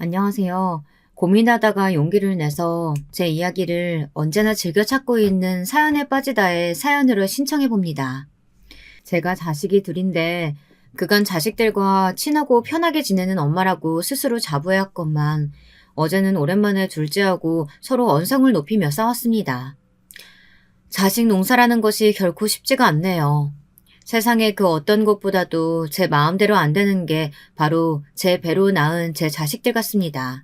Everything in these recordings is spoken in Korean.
안녕하세요. 고민하다가 용기를 내서 제 이야기를 언제나 즐겨 찾고 있는 사연에 빠지다의 사연으로 신청해 봅니다. 제가 자식이 둘인데 그간 자식들과 친하고 편하게 지내는 엄마라고 스스로 자부해왔건만 어제는 오랜만에 둘째하고 서로 언성을 높이며 싸웠습니다. 자식 농사라는 것이 결코 쉽지가 않네요. 세상에 그 어떤 것보다도 제 마음대로 안 되는 게 바로 제 배로 낳은 제 자식들 같습니다.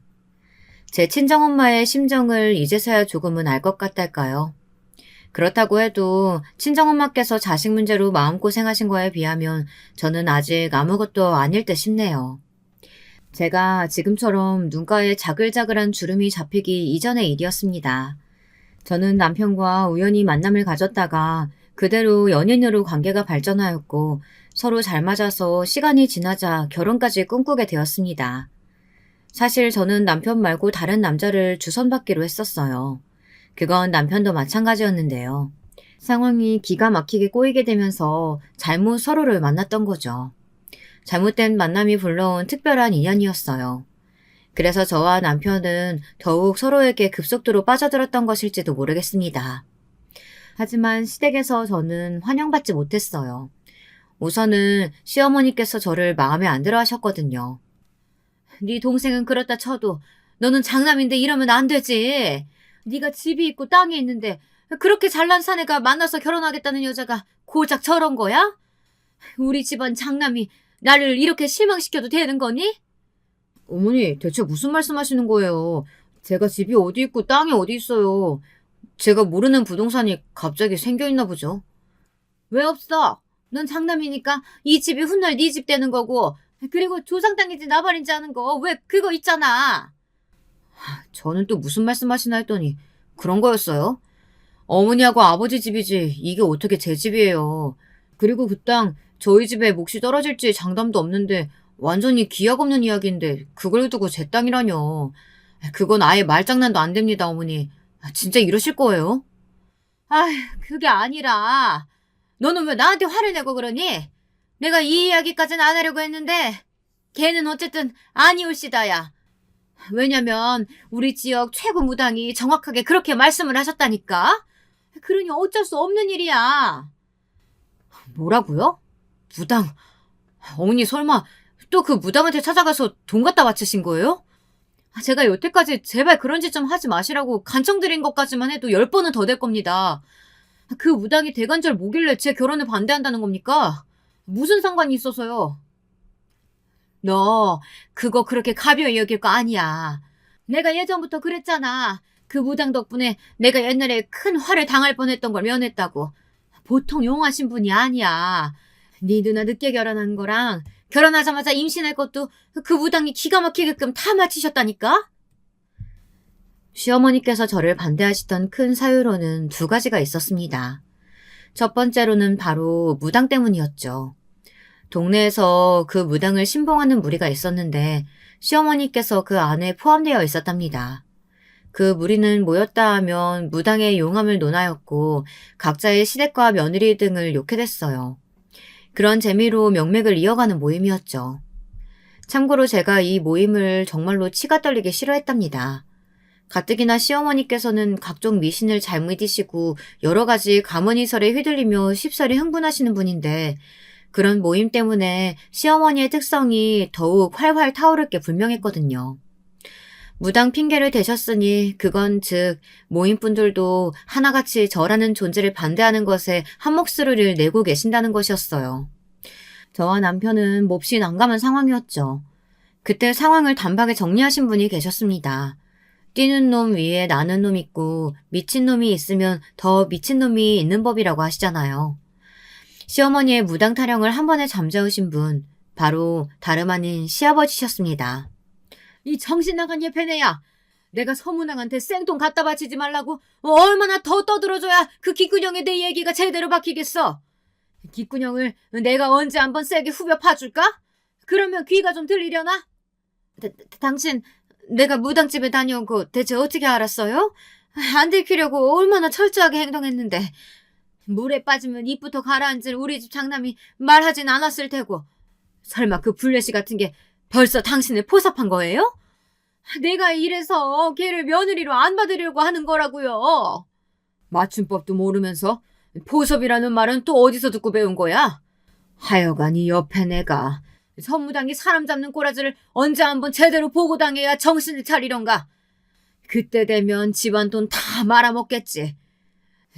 제 친정엄마의 심정을 이제서야 조금은 알 것 같달까요? 그렇다고 해도 친정엄마께서 자식 문제로 마음고생하신 거에 비하면 저는 아직 아무것도 아닐 듯 싶네요. 제가 지금처럼 눈가에 자글자글한 주름이 잡히기 이전의 일이었습니다. 저는 남편과 우연히 만남을 가졌다가 그대로 연인으로 관계가 발전하였고 서로 잘 맞아서 시간이 지나자 결혼까지 꿈꾸게 되었습니다. 사실 저는 남편 말고 다른 남자를 주선받기로 했었어요. 그건 남편도 마찬가지였는데요. 상황이 기가 막히게 꼬이게 되면서 잘못 서로를 만났던 거죠. 잘못된 만남이 불러온 특별한 인연이었어요. 그래서 저와 남편은 더욱 서로에게 급속도로 빠져들었던 것일지도 모르겠습니다. 하지만 시댁에서 저는 환영받지 못했어요. 우선은 시어머니께서 저를 마음에 안 들어 하셨거든요. 네 동생은 그렇다 쳐도 너는 장남인데 이러면 안 되지. 네가 집이 있고 땅이 있는데 그렇게 잘난 사내가 만나서 결혼하겠다는 여자가 고작 저런 거야? 우리 집안 장남이 나를 이렇게 실망시켜도 되는 거니? 어머니, 대체 무슨 말씀하시는 거예요? 제가 집이 어디 있고 땅이 어디 있어요. 제가 모르는 부동산이 갑자기 생겨있나 보죠. 왜 없어? 넌 장남이니까 이 집이 훗날 네 집 되는 거고, 그리고 조상 땅인지 나발인지 하는 거 왜 그거 있잖아. 저는 또 무슨 말씀하시나 했더니 그런 거였어요? 어머니하고 아버지 집이지 이게 어떻게 제 집이에요. 그리고 그 땅 저희 집에 몫이 떨어질지 장담도 없는데 완전히 기약 없는 이야기인데 그걸 두고 제 땅이라뇨. 그건 아예 말장난도 안 됩니다, 어머니. 진짜 이러실 거예요? 아휴, 그게 아니라 너는 왜 나한테 화를 내고 그러니? 내가 이 이야기까지는 안 하려고 했는데 걔는 어쨌든 아니올시다야. 왜냐면 우리 지역 최고 무당이 정확하게 그렇게 말씀을 하셨다니까. 그러니 어쩔 수 없는 일이야. 뭐라고요? 무당? 어머니 설마 또 그 무당한테 찾아가서 돈 갖다 바치신 거예요? 제가 여태까지 제발 그런 짓 좀 하지 마시라고 간청드린 것까지만 해도 10번은 더 될 겁니다. 그 무당이 대관절 뭐길래 제 결혼을 반대한다는 겁니까? 무슨 상관이 있어서요? 너 그거 그렇게 가벼이 여길 거 아니야. 내가 예전부터 그랬잖아. 그 무당 덕분에 내가 옛날에 큰 화를 당할 뻔했던 걸 면했다고. 보통 용하신 분이 아니야. 네 누나 늦게 결혼한 거랑 결혼하자마자 임신할 것도 그 무당이 기가 막히게끔 다 맞히셨다니까? 시어머니께서 저를 반대하시던 큰 사유로는 두 가지가 있었습니다. 첫 번째로는 바로 무당 때문이었죠. 동네에서 그 무당을 신봉하는 무리가 있었는데 시어머니께서 그 안에 포함되어 있었답니다. 그 무리는 모였다 하면 무당의 용함을 논하였고 각자의 시댁과 며느리 등을 욕해댔어요. 그런 재미로 명맥을 이어가는 모임이었죠. 참고로 제가 이 모임을 정말로 치가 떨리게 싫어했답니다. 가뜩이나 시어머니께서는 각종 미신을 잘 믿으시고 여러 가지 가문이설에 휘둘리며 쉽사리 흥분하시는 분인데 그런 모임 때문에 시어머니의 특성이 더욱 활활 타오를 게 분명했거든요. 무당 핑계를 대셨으니 그건 즉 모임분들도 하나같이 저라는 존재를 반대하는 것에 한몫을 내고 계신다는 것이었어요. 저와 남편은 몹시 난감한 상황이었죠. 그때 상황을 단박에 정리하신 분이 계셨습니다. 뛰는 놈 위에 나는 놈 있고 미친 놈이 있으면 더 미친 놈이 있는 법이라고 하시잖아요. 시어머니의 무당 타령을 한 번에 잠재우신 분, 바로 다름 아닌 시아버지셨습니다. 이 정신 나간 예패네야. 내가 서문왕한테 생돈 갖다 바치지 말라고 얼마나 더 떠들어줘야 그 귓구녕에 내 얘기가 제대로 박히겠어. 귓구녕을 내가 언제 한번 세게 후벼 파줄까? 그러면 귀가 좀 들리려나? 당신 내가 무당집에 다녀온 거 대체 어떻게 알았어요? 안 들키려고 얼마나 철저하게 행동했는데. 물에 빠지면 입부터 가라앉을 우리 집 장남이 말하진 않았을 테고. 설마 그 블레시 같은 게 벌써 당신을 포섭한 거예요? 내가 이래서 걔를 며느리로 안 받으려고 하는 거라고요. 맞춤법도 모르면서 포섭이라는 말은 또 어디서 듣고 배운 거야? 하여간 이 옆에 내가 선무당이 사람 잡는 꼬라지를 언제 한번 제대로 보고 당해야 정신을 차리련가. 그때 되면 집안 돈 다 말아먹겠지.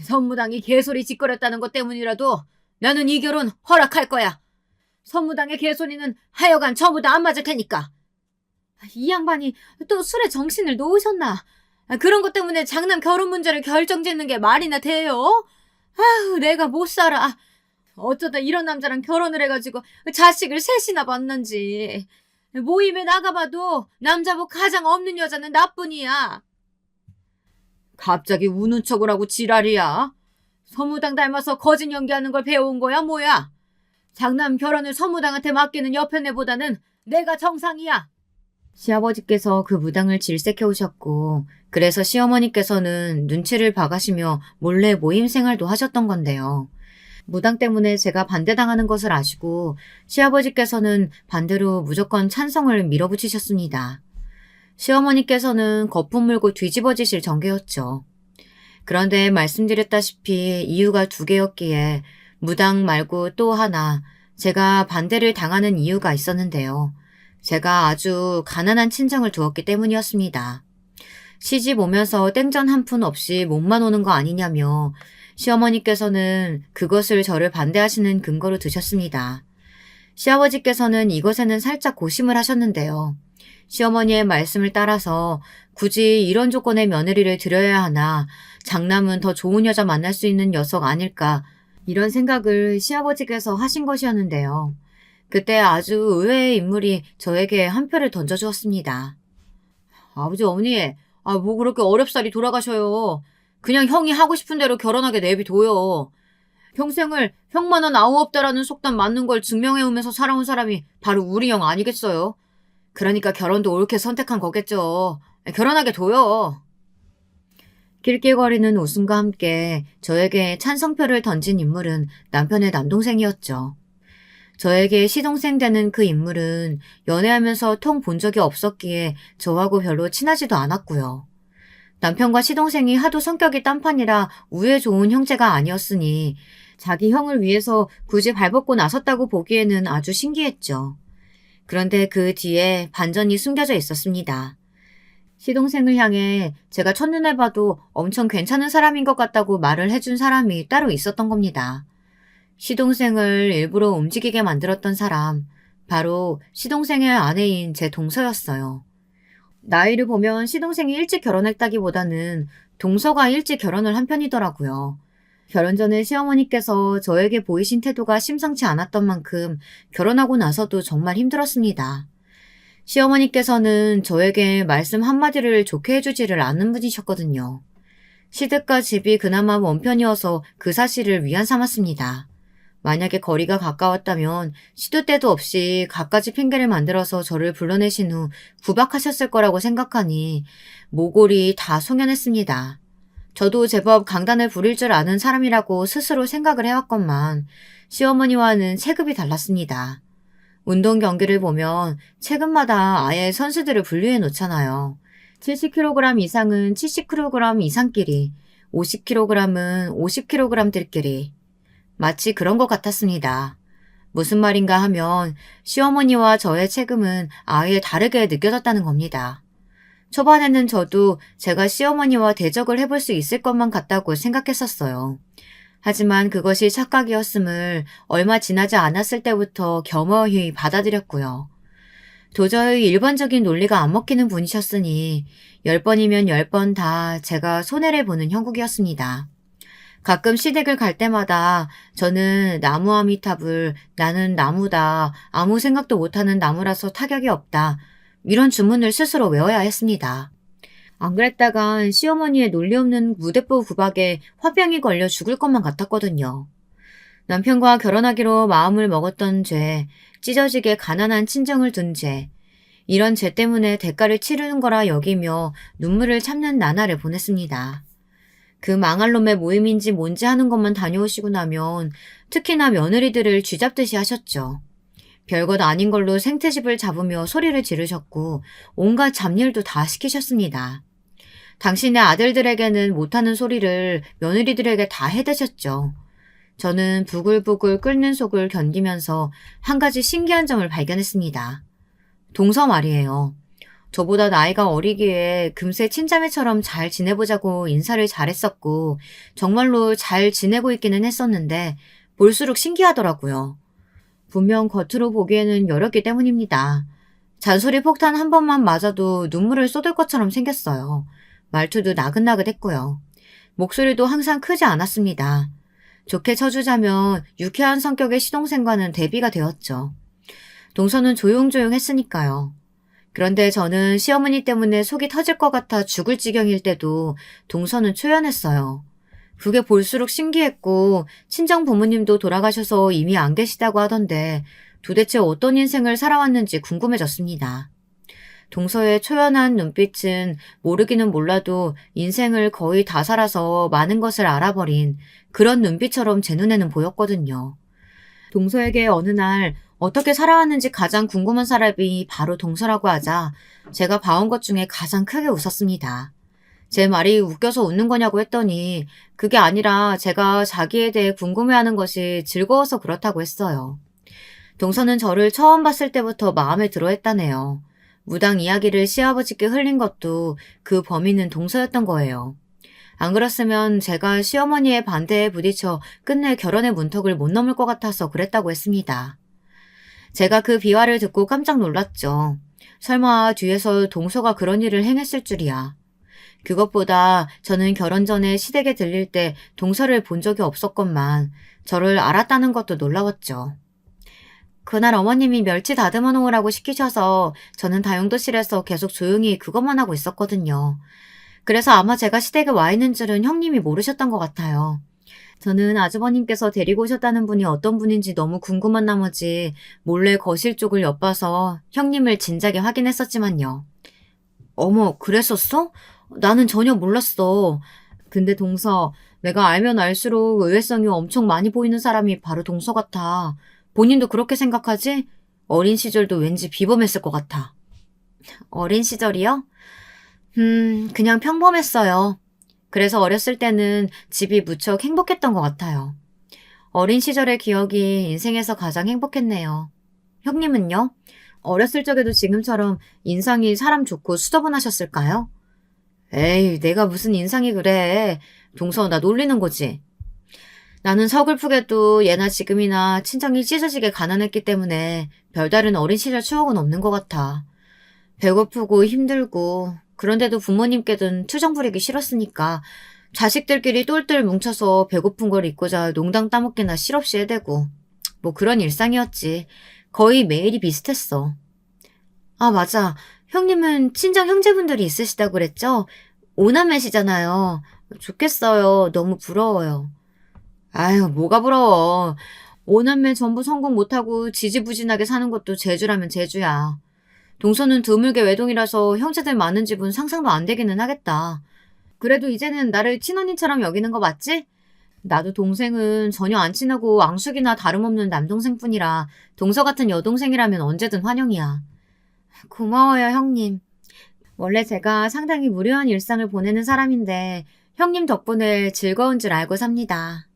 선무당이 개소리 짓거렸다는 것 때문이라도 나는 이 결혼 허락할 거야. 선무당의 개소리는 하여간 전부 다 안 맞을 테니까. 이 양반이 또 술에 정신을 놓으셨나? 그런 것 때문에 장남 결혼 문제를 결정짓는 게 말이나 돼요? 아휴, 내가 못 살아. 어쩌다 이런 남자랑 결혼을 해가지고 자식을 셋이나 봤는지. 모임에 나가봐도 남자복 가장 없는 여자는 나뿐이야. 갑자기 우는 척을 하고 지랄이야. 서무당 닮아서 거짓 연기하는 걸 배워온 거야 뭐야? 장남 결혼을 서무당한테 맡기는 여편네보다는 내가 정상이야. 시아버지께서 그 무당을 질색해 오셨고 그래서 시어머니께서는 눈치를 봐가시며 몰래 모임 생활도 하셨던 건데요. 무당 때문에 제가 반대당하는 것을 아시고 시아버지께서는 반대로 무조건 찬성을 밀어붙이셨습니다. 시어머니께서는 거품 물고 뒤집어지실 전개였죠. 그런데 말씀드렸다시피 이유가 두 개였기에 무당 말고 또 하나 제가 반대를 당하는 이유가 있었는데요. 제가 아주 가난한 친정을 두었기 때문이었습니다. 시집 오면서 땡전 한 푼 없이 몸만 오는 거 아니냐며 시어머니께서는 그것을 저를 반대하시는 근거로 드셨습니다. 시아버지께서는 이것에는 살짝 고심을 하셨는데요. 시어머니의 말씀을 따라서 굳이 이런 조건의 며느리를 드려야 하나, 장남은 더 좋은 여자 만날 수 있는 녀석 아닐까, 이런 생각을 시아버지께서 하신 것이었는데요. 그때 아주 의외의 인물이 저에게 한 표를 던져주었습니다. 아버지, 어머니, 뭐 그렇게 어렵사리 돌아가셔요. 그냥 형이 하고 싶은 대로 결혼하게 내비둬요. 평생을 형만은 아우 없다라는 속담 맞는 걸 증명해오면서 살아온 사람이 바로 우리 형 아니겠어요? 그러니까 결혼도 옳게 선택한 거겠죠. 결혼하게 둬요. 낄낄거리는 웃음과 함께 저에게 찬성표를 던진 인물은 남편의 남동생이었죠. 저에게 시동생 되는 그 인물은 연애하면서 통 본 적이 없었기에 저하고 별로 친하지도 않았고요. 남편과 시동생이 하도 성격이 딴판이라 우애 좋은 형제가 아니었으니 자기 형을 위해서 굳이 발벗고 나섰다고 보기에는 아주 신기했죠. 그런데 그 뒤에 반전이 숨겨져 있었습니다. 시동생을 향해 제가 첫눈에 봐도 엄청 괜찮은 사람인 것 같다고 말을 해준 사람이 따로 있었던 겁니다. 시동생을 일부러 움직이게 만들었던 사람, 바로 시동생의 아내인 제 동서였어요. 나이를 보면 시동생이 일찍 결혼했다기보다는 동서가 일찍 결혼을 한 편이더라고요. 결혼 전에 시어머니께서 저에게 보이신 태도가 심상치 않았던 만큼 결혼하고 나서도 정말 힘들었습니다. 시어머니께서는 저에게 말씀 한마디를 좋게 해주지를 않는 분이셨거든요. 시댁과 집이 그나마 원편이어서 그 사실을 위안 삼았습니다. 만약에 거리가 가까웠다면 시도 때도 없이 갖가지 핑계를 만들어서 저를 불러내신 후 구박하셨을 거라고 생각하니 모골이 다 송연했습니다. 저도 제법 강단을 부릴 줄 아는 사람이라고 스스로 생각을 해왔건만 시어머니와는 체급이 달랐습니다. 운동 경기를 보면 체급마다 아예 선수들을 분류해 놓잖아요. 70kg 이상은 70kg 이상끼리, 50kg은 50kg들끼리. 마치 그런 것 같았습니다. 무슨 말인가 하면 시어머니와 저의 체급은 아예 다르게 느껴졌다는 겁니다. 초반에는 저도 제가 시어머니와 대적을 해볼 수 있을 것만 같다고 생각했었어요. 하지만 그것이 착각이었음을 얼마 지나지 않았을 때부터 겸허히 받아들였고요. 도저히 일반적인 논리가 안 먹히는 분이셨으니 10번이면 10번 다 제가 손해를 보는 형국이었습니다. 가끔 시댁을 갈 때마다 저는 나무 아미탑을 나는 나무다, 아무 생각도 못하는 나무라서 타격이 없다, 이런 주문을 스스로 외워야 했습니다. 안 그랬다간 시어머니의 논리 없는 무대뽀 구박에 화병이 걸려 죽을 것만 같았거든요. 남편과 결혼하기로 마음을 먹었던 죄, 찢어지게 가난한 친정을 둔 죄, 이런 죄 때문에 대가를 치르는 거라 여기며 눈물을 참는 나날을 보냈습니다. 그 망할 놈의 모임인지 뭔지 하는 것만 다녀오시고 나면 특히나 며느리들을 쥐잡듯이 하셨죠. 별것 아닌 걸로 생트집을 잡으며 소리를 지르셨고 온갖 잡일도 다 시키셨습니다. 당신의 아들들에게는 못하는 소리를 며느리들에게 다 해대셨죠. 저는 부글부글 끓는 속을 견디면서 한 가지 신기한 점을 발견했습니다. 동서 말이에요. 저보다 나이가 어리기에 금세 친자매처럼 잘 지내보자고 인사를 잘했었고 정말로 잘 지내고 있기는 했었는데 볼수록 신기하더라고요. 분명 겉으로 보기에는 여렸기 때문입니다. 잔소리 폭탄 한 번만 맞아도 눈물을 쏟을 것처럼 생겼어요. 말투도 나긋나긋했고요. 목소리도 항상 크지 않았습니다. 좋게 쳐주자면 유쾌한 성격의 시동생과는 대비가 되었죠. 동서는 조용조용했으니까요. 그런데 저는 시어머니 때문에 속이 터질 것 같아 죽을 지경일 때도 동서는 초연했어요. 그게 볼수록 신기했고 친정 부모님도 돌아가셔서 이미 안 계시다고 하던데 도대체 어떤 인생을 살아왔는지 궁금해졌습니다. 동서의 초연한 눈빛은 모르기는 몰라도 인생을 거의 다 살아서 많은 것을 알아버린 그런 눈빛처럼 제 눈에는 보였거든요. 동서에게 어느 날 어떻게 살아왔는지 가장 궁금한 사람이 바로 동서라고 하자 제가 봐온 것 중에 가장 크게 웃었습니다. 제 말이 웃겨서 웃는 거냐고 했더니 그게 아니라 제가 자기에 대해 궁금해하는 것이 즐거워서 그렇다고 했어요. 동서는 저를 처음 봤을 때부터 마음에 들어 했다네요. 무당 이야기를 시아버지께 흘린 것도 그 범인은 동서였던 거예요. 안 그랬으면 제가 시어머니의 반대에 부딪혀 끝내 결혼의 문턱을 못 넘을 것 같아서 그랬다고 했습니다. 제가 그 비화를 듣고 깜짝 놀랐죠. 설마 뒤에서 동서가 그런 일을 행했을 줄이야. 그것보다 저는 결혼 전에 시댁에 들릴 때 동서를 본 적이 없었건만 저를 알았다는 것도 놀라웠죠. 그날 어머님이 멸치 다듬어 놓으라고 시키셔서 저는 다용도실에서 계속 조용히 그것만 하고 있었거든요. 그래서 아마 제가 시댁에 와 있는 줄은 형님이 모르셨던 것 같아요. 저는 아주버님께서 데리고 오셨다는 분이 어떤 분인지 너무 궁금한 나머지 몰래 거실 쪽을 엿봐서 형님을 진작에 확인했었지만요. 어머, 그랬었어? 나는 전혀 몰랐어. 근데 동서, 내가 알면 알수록 의외성이 엄청 많이 보이는 사람이 바로 동서 같아. 본인도 그렇게 생각하지? 어린 시절도 왠지 비범했을 것 같아. 어린 시절이요? 그냥 평범했어요. 그래서 어렸을 때는 집이 무척 행복했던 것 같아요. 어린 시절의 기억이 인생에서 가장 행복했네요. 형님은요? 어렸을 적에도 지금처럼 인상이 사람 좋고 수더분하셨을까요? 에이, 내가 무슨 인상이 그래. 동서, 나 놀리는 거지. 나는 서글프게도 예나 지금이나 친정이 찢어지게 가난했기 때문에 별다른 어린 시절 추억은 없는 것 같아. 배고프고 힘들고 그런데도 부모님께든 투정 부리기 싫었으니까 자식들끼리 똘똘 뭉쳐서 배고픈 걸 잊고자 농당 따먹기나 실없이 해대고 뭐 그런 일상이었지. 거의 매일이 비슷했어. 아, 맞아. 형님은 친정 형제분들이 있으시다고 그랬죠? 오남매시잖아요. 좋겠어요. 너무 부러워요. 아유, 뭐가 부러워. 오남매 전부 성공 못하고 지지부진하게 사는 것도 재주라면 재주야. 동서는 드물게 외동이라서 형제들 많은 집은 상상도 안 되기는 하겠다. 그래도 이제는 나를 친언니처럼 여기는 거 맞지? 나도 동생은 전혀 안 친하고 앙숙이나 다름없는 남동생뿐이라 동서 같은 여동생이라면 언제든 환영이야. 고마워요, 형님. 원래 제가 상당히 무료한 일상을 보내는 사람인데 형님 덕분에 즐거운 줄 알고 삽니다.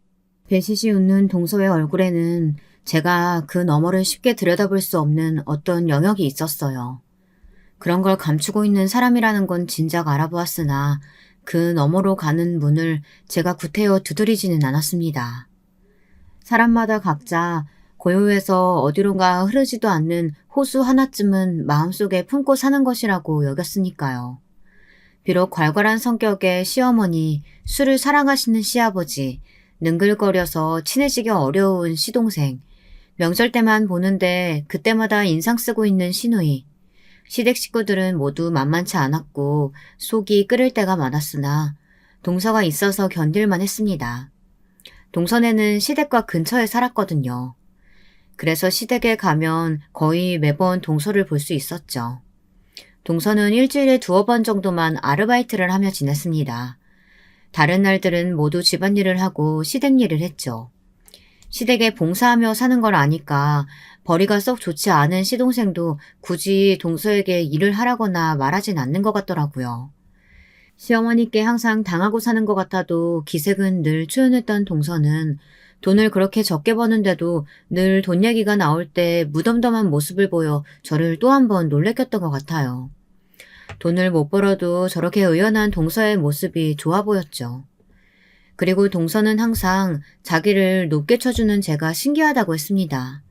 배시시 웃는 동서의 얼굴에는 제가 그 너머를 쉽게 들여다볼 수 없는 어떤 영역이 있었어요. 그런 걸 감추고 있는 사람이라는 건 진작 알아보았으나 그 너머로 가는 문을 제가 구태여 두드리지는 않았습니다. 사람마다 각자 고요해서 어디론가 흐르지도 않는 호수 하나쯤은 마음속에 품고 사는 것이라고 여겼으니까요. 비록 괄괄한 성격의 시어머니, 술을 사랑하시는 시아버지, 능글거려서 친해지기 어려운 시동생, 명절 때만 보는데 그때마다 인상 쓰고 있는 시누이, 시댁 식구들은 모두 만만치 않았고 속이 끓을 때가 많았으나 동서가 있어서 견딜만 했습니다. 동선에는 시댁과 근처에 살았거든요. 그래서 시댁에 가면 거의 매번 동서를 볼 수 있었죠. 동서는 일주일에 2번 정도만 아르바이트를 하며 지냈습니다. 다른 날들은 모두 집안일을 하고 시댁 일을 했죠. 시댁에 봉사하며 사는 걸 아니까 벌이가 썩 좋지 않은 시동생도 굳이 동서에게 일을 하라거나 말하진 않는 것 같더라고요. 시어머니께 항상 당하고 사는 것 같아도 기색은 늘 초연했던 동서는 돈을 그렇게 적게 버는데도 늘 돈 얘기가 나올 때 무덤덤한 모습을 보여 저를 또 한 번 놀래켰던 것 같아요. 돈을 못 벌어도 저렇게 의연한 동서의 모습이 좋아 보였죠. 그리고 동서는 항상 자기를 높게 쳐주는 제가 신기하다고 했습니다.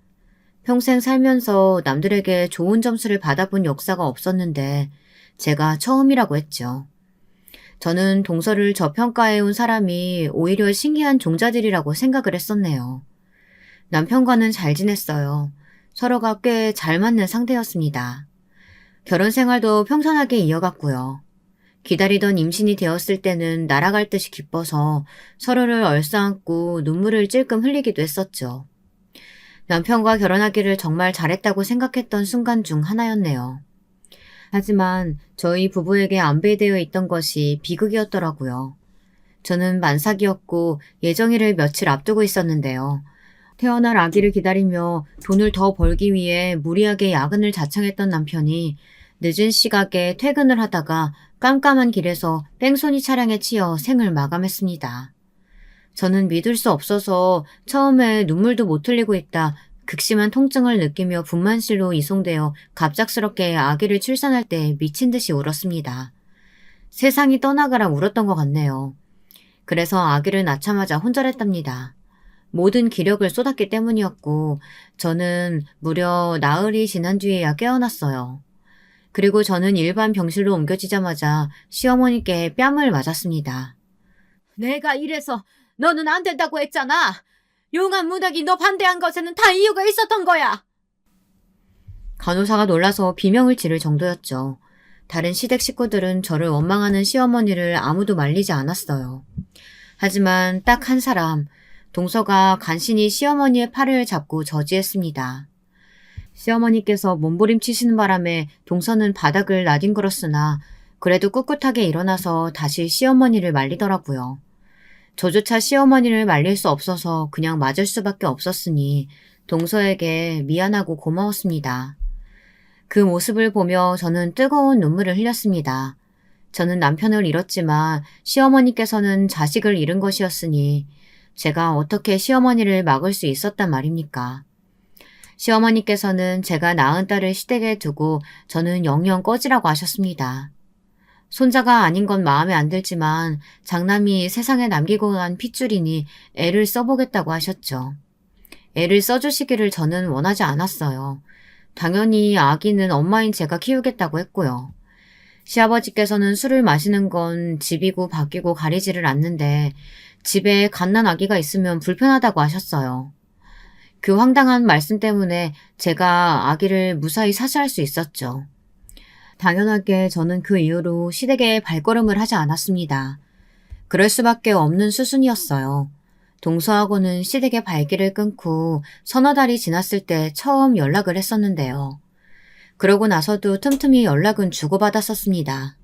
평생 살면서 남들에게 좋은 점수를 받아본 역사가 없었는데 제가 처음이라고 했죠. 저는 동서를 저평가해온 사람이 오히려 신기한 종자들이라고 생각을 했었네요. 남편과는 잘 지냈어요. 서로가 꽤 잘 맞는 상태였습니다. 결혼 생활도 평탄하게 이어갔고요. 기다리던 임신이 되었을 때는 날아갈 듯이 기뻐서 서로를 얼싸안고 눈물을 찔끔 흘리기도 했었죠. 남편과 결혼하기를 정말 잘했다고 생각했던 순간 중 하나였네요. 하지만 저희 부부에게 안배되어 있던 것이 비극이었더라고요. 저는 만삭이었고 예정일을 며칠 앞두고 있었는데요. 태어날 아기를 기다리며 돈을 더 벌기 위해 무리하게 야근을 자청했던 남편이 늦은 시각에 퇴근을 하다가 깜깜한 길에서 뺑소니 차량에 치여 생을 마감했습니다. 저는 믿을 수 없어서 처음에 눈물도 못 흘리고 있다 극심한 통증을 느끼며 분만실로 이송되어 갑작스럽게 아기를 출산할 때 미친 듯이 울었습니다. 세상이 떠나가라 울었던 것 같네요. 그래서 아기를 낳자마자 혼절했답니다. 모든 기력을 쏟았기 때문이었고 저는 무려 나흘이 지난 뒤에야 깨어났어요. 그리고 저는 일반 병실로 옮겨지자마자 시어머니께 뺨을 맞았습니다. 내가 이래서 너는 안 된다고 했잖아. 용한 문학이 너 반대한 것에는 다 이유가 있었던 거야. 간호사가 놀라서 비명을 지를 정도였죠. 다른 시댁 식구들은 저를 원망하는 시어머니를 아무도 말리지 않았어요. 하지만 딱 한 사람, 동서가 간신히 시어머니의 팔을 잡고 저지했습니다. 시어머니께서 몸부림치시는 바람에 동서는 바닥을 나뒹굴었으나 그래도 꿋꿋하게 일어나서 다시 시어머니를 말리더라고요. 저조차 시어머니를 말릴 수 없어서 그냥 맞을 수밖에 없었으니 동서에게 미안하고 고마웠습니다. 그 모습을 보며 저는 뜨거운 눈물을 흘렸습니다. 저는 남편을 잃었지만 시어머니께서는 자식을 잃은 것이었으니 제가 어떻게 시어머니를 막을 수 있었단 말입니까? 시어머니께서는 제가 낳은 딸을 시댁에 두고 저는 영영 꺼지라고 하셨습니다. 손자가 아닌 건 마음에 안 들지만 장남이 세상에 남기고 간 핏줄이니 애를 써보겠다고 하셨죠. 애를 써주시기를 저는 원하지 않았어요. 당연히 아기는 엄마인 제가 키우겠다고 했고요. 시아버지께서는 술을 마시는 건 집이고 밖이고 가리지를 않는데 집에 갓난 아기가 있으면 불편하다고 하셨어요. 그 황당한 말씀 때문에 제가 아기를 무사히 사수할 수 있었죠. 당연하게 저는 그 이후로 시댁에 발걸음을 하지 않았습니다. 그럴 수밖에 없는 수순이었어요. 동서하고는 시댁의 발길을 끊고 서너 달이 지났을 때 처음 연락을 했었는데요. 그러고 나서도 틈틈이 연락은 주고받았었습니다.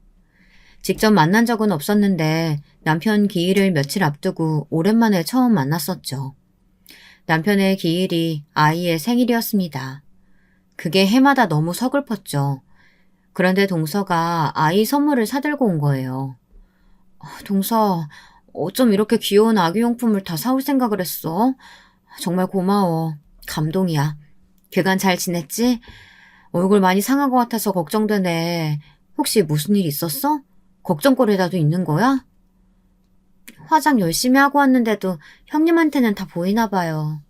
직접 만난 적은 없었는데 남편 기일을 며칠 앞두고 오랜만에 처음 만났었죠. 남편의 기일이 아이의 생일이었습니다. 그게 해마다 너무 서글펐죠. 그런데 동서가 아이 선물을 사들고 온 거예요. 동서, 어쩜 이렇게 귀여운 아기용품을 다 사올 생각을 했어? 정말 고마워. 감동이야. 그간 잘 지냈지? 얼굴 많이 상한 것 같아서 걱정되네. 혹시 무슨 일 있었어? 걱정거리라도 있는 거야? 화장 열심히 하고 왔는데도 형님한테는 다 보이나 봐요.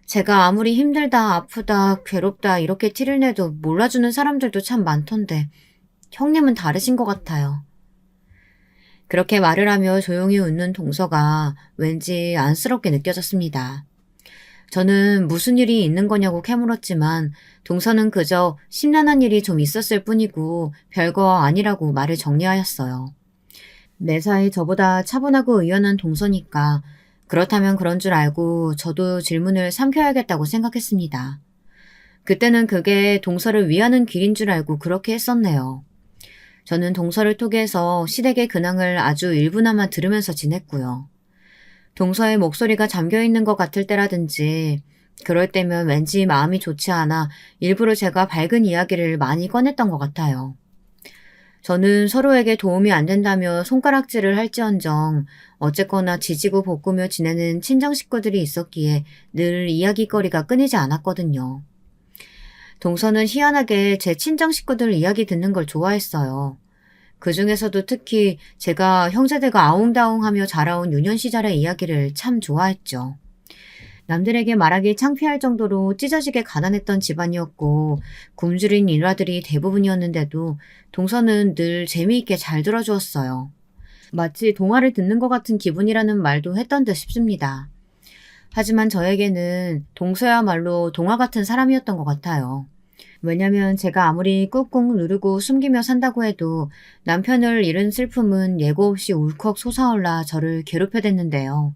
제가 아무리 힘들다, 아프다, 괴롭다 이렇게 티를 내도 몰라주는 사람들도 참 많던데 형님은 다르신 것 같아요. 그렇게 말을 하며 조용히 웃는 동서가 왠지 안쓰럽게 느껴졌습니다. 저는 무슨 일이 있는 거냐고 캐물었지만 동서는 그저 심란한 일이 좀 있었을 뿐이고 별거 아니라고 말을 정리하였어요. 매사에 저보다 차분하고 의연한 동서니까 그렇다면 그런 줄 알고 저도 질문을 삼켜야겠다고 생각했습니다. 그때는 그게 동서를 위하는 길인 줄 알고 그렇게 했었네요. 저는 동서를 통해서 시댁의 근황을 아주 일부나마 들으면서 지냈고요. 동서의 목소리가 잠겨있는 것 같을 때라든지 그럴 때면 왠지 마음이 좋지 않아 일부러 제가 밝은 이야기를 많이 꺼냈던 것 같아요. 저는 서로에게 도움이 안 된다며 손가락질을 할지언정 어쨌거나 지지고 볶으며 지내는 친정 식구들이 있었기에 늘 이야기거리가 끊이지 않았거든요. 동서는 희한하게 제 친정 식구들 이야기 듣는 걸 좋아했어요. 그 중에서도 특히 제가 형제들과 아웅다웅하며 자라온 유년 시절의 이야기를 참 좋아했죠. 남들에게 말하기 창피할 정도로 찢어지게 가난했던 집안이었고 굶주린 일화들이 대부분이었는데도 동서는 늘 재미있게 잘 들어주었어요. 마치 동화를 듣는 것 같은 기분이라는 말도 했던 듯 싶습니다. 하지만 저에게는 동서야말로 동화 같은 사람이었던 것 같아요. 왜냐면 제가 아무리 꾹꾹 누르고 숨기며 산다고 해도 남편을 잃은 슬픔은 예고 없이 울컥 솟아올라 저를 괴롭혀댔는데요.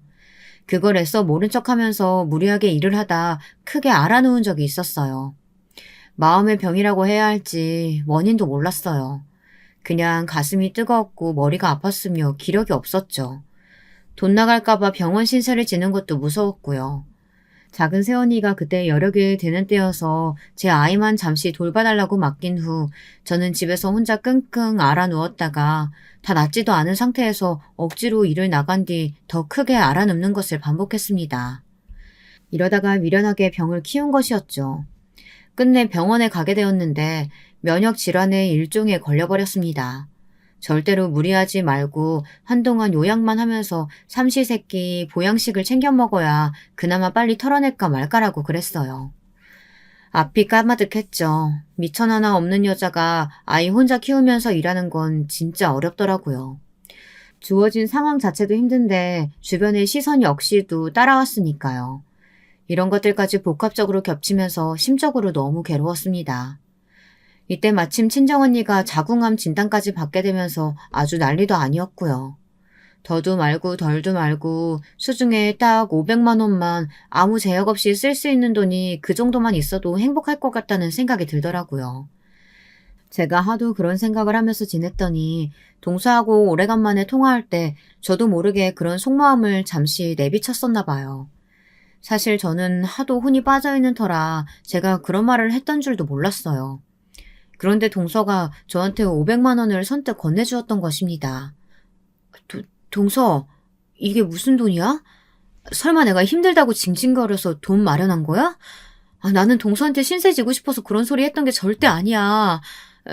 그걸 애써 모른 척하면서 무리하게 일을 하다 크게 알아놓은 적이 있었어요. 마음의 병이라고 해야 할지 원인도 몰랐어요. 그냥 가슴이 뜨거웠고 머리가 아팠으며 기력이 없었죠. 돈 나갈까봐 병원 신세를 지는 것도 무서웠고요. 작은 새언니가 그때 여력이 되는 때여서 제 아이만 잠시 돌봐달라고 맡긴 후 저는 집에서 혼자 끙끙 앓아 누웠다가 다 낫지도 않은 상태에서 억지로 일을 나간 뒤 더 크게 앓아눕는 것을 반복했습니다. 이러다가 미련하게 병을 키운 것이었죠. 끝내 병원에 가게 되었는데 면역 질환의 일종에 걸려버렸습니다. 절대로 무리하지 말고 한동안 요양만 하면서 삼시세끼 보양식을 챙겨 먹어야 그나마 빨리 털어낼까 말까라고 그랬어요. 앞이 까마득했죠. 미천 하나 없는 여자가 아이 혼자 키우면서 일하는 건 진짜 어렵더라고요. 주어진 상황 자체도 힘든데 주변의 시선 역시도 따라왔으니까요. 이런 것들까지 복합적으로 겹치면서 심적으로 너무 괴로웠습니다. 이때 마침 친정언니가 자궁암 진단까지 받게 되면서 아주 난리도 아니었고요. 더도 말고 덜도 말고 수중에 딱 500만 원만 아무 제약 없이 쓸 수 있는 돈이 그 정도만 있어도 행복할 것 같다는 생각이 들더라고요. 제가 하도 그런 생각을 하면서 지냈더니 동서하고 오래간만에 통화할 때 저도 모르게 그런 속마음을 잠시 내비쳤었나 봐요. 사실 저는 하도 혼이 빠져있는 터라 제가 그런 말을 했던 줄도 몰랐어요. 그런데 동서가 저한테 500만 원을 선뜻 건네주었던 것입니다. 동서, 이게 무슨 돈이야? 설마 내가 힘들다고 징징거려서 돈 마련한 거야? 나는 동서한테 신세 지고 싶어서 그런 소리 했던 게 절대 아니야.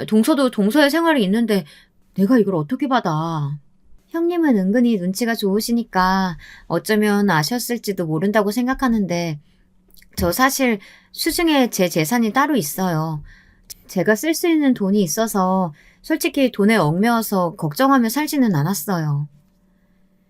동서도 동서의 생활이 있는데 내가 이걸 어떻게 받아? 형님은 은근히 눈치가 좋으시니까 어쩌면 아셨을지도 모른다고 생각하는데 저 사실 수중에 제 재산이 따로 있어요. 제가 쓸 수 있는 돈이 있어서 솔직히 돈에 얽매여서 걱정하며 살지는 않았어요.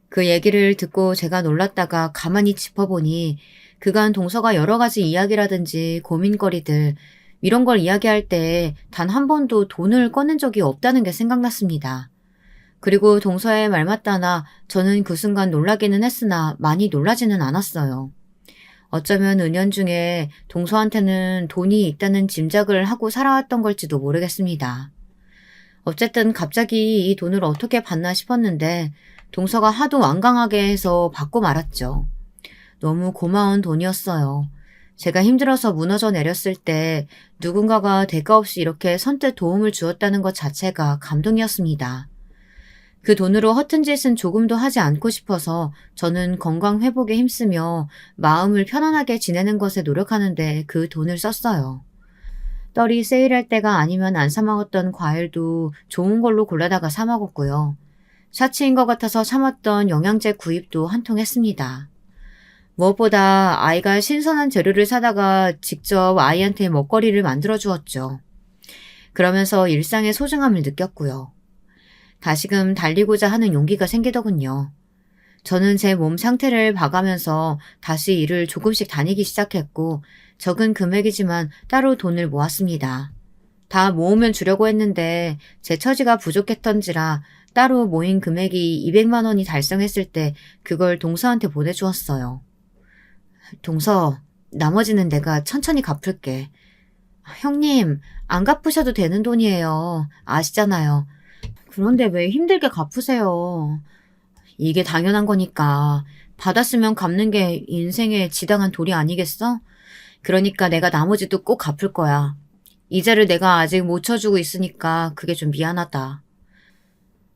그 얘기를 듣고 제가 놀랐다가 가만히 짚어보니 그간 동서가 여러 가지 이야기라든지 고민거리들 이런 걸 이야기할 때 단 한 번도 돈을 꺼낸 적이 없다는 게 생각났습니다. 그리고 동서의 말 맞다나 저는 그 순간 놀라기는 했으나 많이 놀라지는 않았어요. 어쩌면 은연중에 동서한테는 돈이 있다는 짐작을 하고 살아왔던 걸지도 모르겠습니다. 어쨌든 갑자기 이 돈을 어떻게 받나 싶었는데 동서가 하도 완강하게 해서 받고 말았죠. 너무 고마운 돈이었어요. 제가 힘들어서 무너져 내렸을 때 누군가가 대가 없이 이렇게 선뜻 도움을 주었다는 것 자체가 감동이었습니다. 그 돈으로 허튼 짓은 조금도 하지 않고 싶어서 저는 건강 회복에 힘쓰며 마음을 편안하게 지내는 것에 노력하는데 그 돈을 썼어요. 떨이 세일할 때가 아니면 안 사 먹었던 과일도 좋은 걸로 골라다가 사 먹었고요. 사치인 것 같아서 참았던 영양제 구입도 한 통 했습니다. 무엇보다 아이가 신선한 재료를 사다가 직접 아이한테 먹거리를 만들어 주었죠. 그러면서 일상의 소중함을 느꼈고요. 다시금 달리고자 하는 용기가 생기더군요. 저는 제 몸 상태를 봐가면서 다시 일을 조금씩 다니기 시작했고 적은 금액이지만 따로 돈을 모았습니다. 다 모으면 주려고 했는데 제 처지가 부족했던지라 따로 모인 금액이 200만 원이 달성했을 때 그걸 동서한테 보내주었어요. 동서, 나머지는 내가 천천히 갚을게. 형님, 안 갚으셔도 되는 돈이에요. 아시잖아요. 그런데 왜 힘들게 갚으세요? 이게 당연한 거니까. 받았으면 갚는 게 인생의 지당한 도리 아니겠어? 그러니까 내가 나머지도 꼭 갚을 거야. 이자를 내가 아직 못 쳐주고 있으니까 그게 좀 미안하다.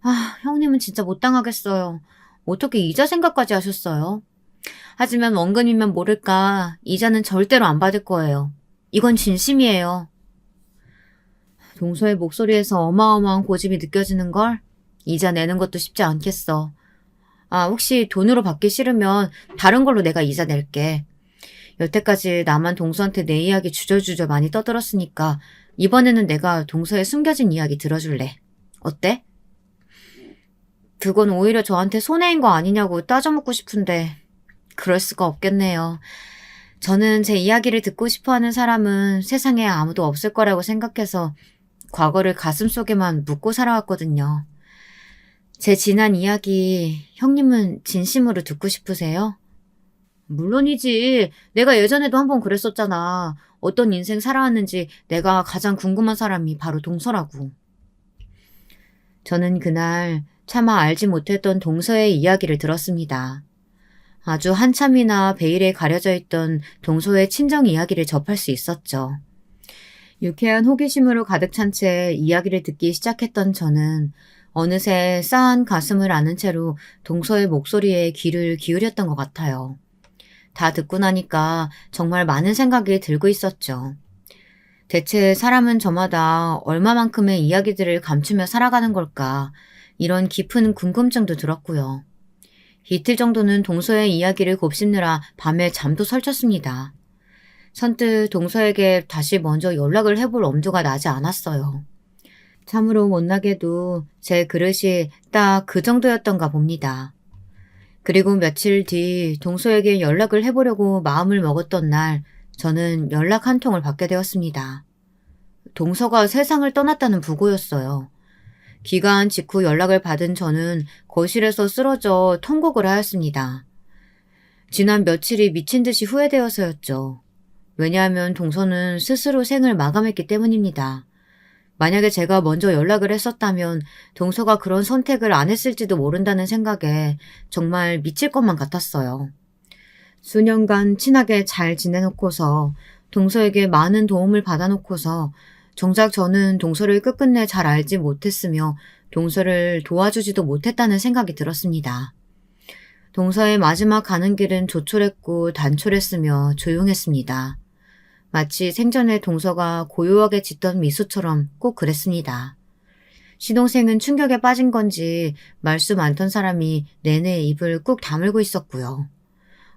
아, 형님은 진짜 못 당하겠어요. 어떻게 이자 생각까지 하셨어요? 하지만 원금이면 모를까 이자는 절대로 안 받을 거예요. 이건 진심이에요. 동서의 목소리에서 어마어마한 고집이 느껴지는걸? 이자 내는 것도 쉽지 않겠어. 아, 혹시 돈으로 받기 싫으면 다른 걸로 내가 이자 낼게. 여태까지 나만 동서한테 내 이야기 주저주저 많이 떠들었으니까 이번에는 내가 동서의 숨겨진 이야기 들어줄래. 어때? 그건 오히려 저한테 손해인 거 아니냐고 따져묻고 싶은데 그럴 수가 없겠네요. 저는 제 이야기를 듣고 싶어하는 사람은 세상에 아무도 없을 거라고 생각해서 과거를 가슴속에만 묻고 살아왔거든요. 제 지난 이야기 형님은 진심으로 듣고 싶으세요? 물론이지. 내가 예전에도 한번 그랬었잖아. 어떤 인생 살아왔는지 내가 가장 궁금한 사람이 바로 동서라고. 저는 그날 차마 알지 못했던 동서의 이야기를 들었습니다. 아주 한참이나 베일에 가려져 있던 동서의 친정 이야기를 접할 수 있었죠. 유쾌한 호기심으로 가득 찬 채 이야기를 듣기 시작했던 저는 어느새 싸한 가슴을 아는 채로 동서의 목소리에 귀를 기울였던 것 같아요. 다 듣고 나니까 정말 많은 생각이 들고 있었죠. 대체 사람은 저마다 얼마만큼의 이야기들을 감추며 살아가는 걸까? 이런 깊은 궁금증도 들었고요. 이틀 정도는 동서의 이야기를 곱씹느라 밤에 잠도 설쳤습니다. 선뜻 동서에게 다시 먼저 연락을 해볼 엄두가 나지 않았어요. 참으로 못나게도 제 그릇이 딱 그 정도였던가 봅니다. 그리고 며칠 뒤 동서에게 연락을 해보려고 마음을 먹었던 날 저는 연락 한 통을 받게 되었습니다. 동서가 세상을 떠났다는 부고였어요. 귀가한 직후 연락을 받은 저는 거실에서 쓰러져 통곡을 하였습니다. 지난 며칠이 미친 듯이 후회되어서였죠. 왜냐하면 동서는 스스로 생을 마감했기 때문입니다. 만약에 제가 먼저 연락을 했었다면 동서가 그런 선택을 안 했을지도 모른다는 생각에 정말 미칠 것만 같았어요. 수년간 친하게 잘 지내놓고서 동서에게 많은 도움을 받아놓고서 정작 저는 동서를 끝끝내 잘 알지 못했으며 동서를 도와주지도 못했다는 생각이 들었습니다. 동서의 마지막 가는 길은 조촐했고 단촐했으며 조용했습니다. 마치 생전에 동서가 고요하게 짓던 미소처럼 꼭 그랬습니다. 시동생은 충격에 빠진 건지 말수 많던 사람이 내내 입을 꾹 다물고 있었고요.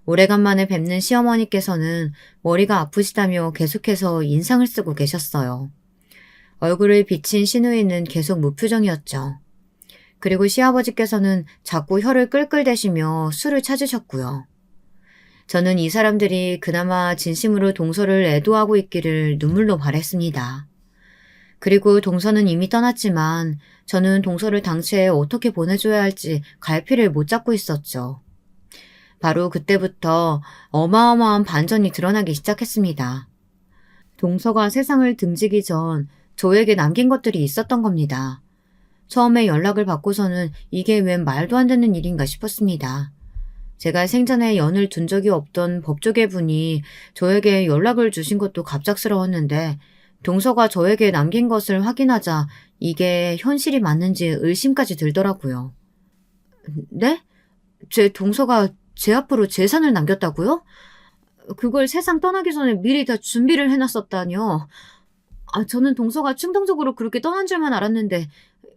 오래간만에 뵙는 시어머니께서는 머리가 아프시다며 계속해서 인상을 쓰고 계셨어요. 얼굴을 비친 시누이는 계속 무표정이었죠. 그리고 시아버지께서는 자꾸 혀를 끌끌대시며 술을 찾으셨고요. 저는 이 사람들이 그나마 진심으로 동서를 애도하고 있기를 눈물로 바랬습니다. 그리고 동서는 이미 떠났지만 저는 동서를 당최 어떻게 보내줘야 할지 갈피를 못 잡고 있었죠. 바로 그때부터 어마어마한 반전이 드러나기 시작했습니다. 동서가 세상을 등지기 전 저에게 남긴 것들이 있었던 겁니다. 처음에 연락을 받고서는 이게 웬 말도 안 되는 일인가 싶었습니다. 제가 생전에 연을 둔 적이 없던 법조계 분이 저에게 연락을 주신 것도 갑작스러웠는데 동서가 저에게 남긴 것을 확인하자 이게 현실이 맞는지 의심까지 들더라고요. 네? 제 동서가 제 앞으로 재산을 남겼다고요? 그걸 세상 떠나기 전에 미리 다 준비를 해놨었다뇨. 저는 동서가 충동적으로 그렇게 떠난 줄만 알았는데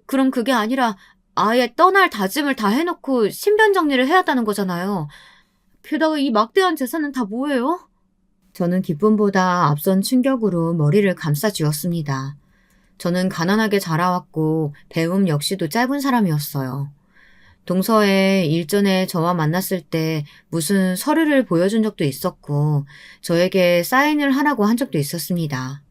그럼 그게 아니라 아예 떠날 다짐을 다 해놓고 신변 정리를 해왔다는 거잖아요. 게다가 이 막대한 재산은 다 뭐예요? 저는 기쁨보다 앞선 충격으로 머리를 감싸쥐었습니다. 저는 가난하게 자라왔고 배움 역시도 짧은 사람이었어요. 동서에 일전에 저와 만났을 때 무슨 서류를 보여준 적도 있었고 저에게 사인을 하라고 한 적도 있었습니다.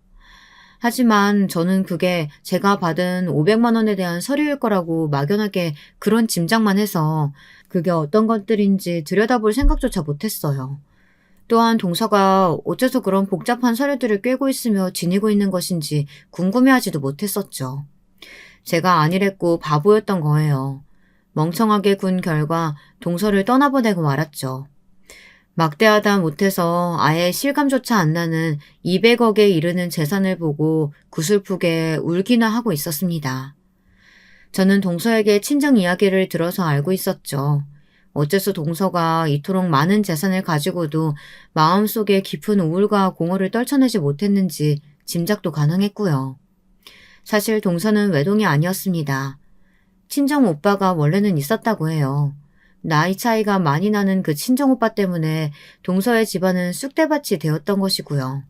하지만 저는 그게 제가 받은 500만 원에 대한 서류일 거라고 막연하게 그런 짐작만 해서 그게 어떤 것들인지 들여다볼 생각조차 못했어요. 또한 동서가 어째서 그런 복잡한 서류들을 꿰고 있으며 지니고 있는 것인지 궁금해하지도 못했었죠. 제가 아니랬고 바보였던 거예요. 멍청하게 군 결과 동서를 떠나보내고 말았죠. 막대하다 못해서 아예 실감조차 안 나는 200억에 이르는 재산을 보고 구슬프게 울기나 하고 있었습니다. 저는 동서에게 친정 이야기를 들어서 알고 있었죠. 어째서 동서가 이토록 많은 재산을 가지고도 마음속에 깊은 우울과 공허를 떨쳐내지 못했는지 짐작도 가능했고요. 사실 동서는 외동이 아니었습니다. 친정 오빠가 원래는 있었다고 해요. 나이 차이가 많이 나는 그 친정 오빠 때문에 동서의 집안은 쑥대밭이 되었던 것이고요.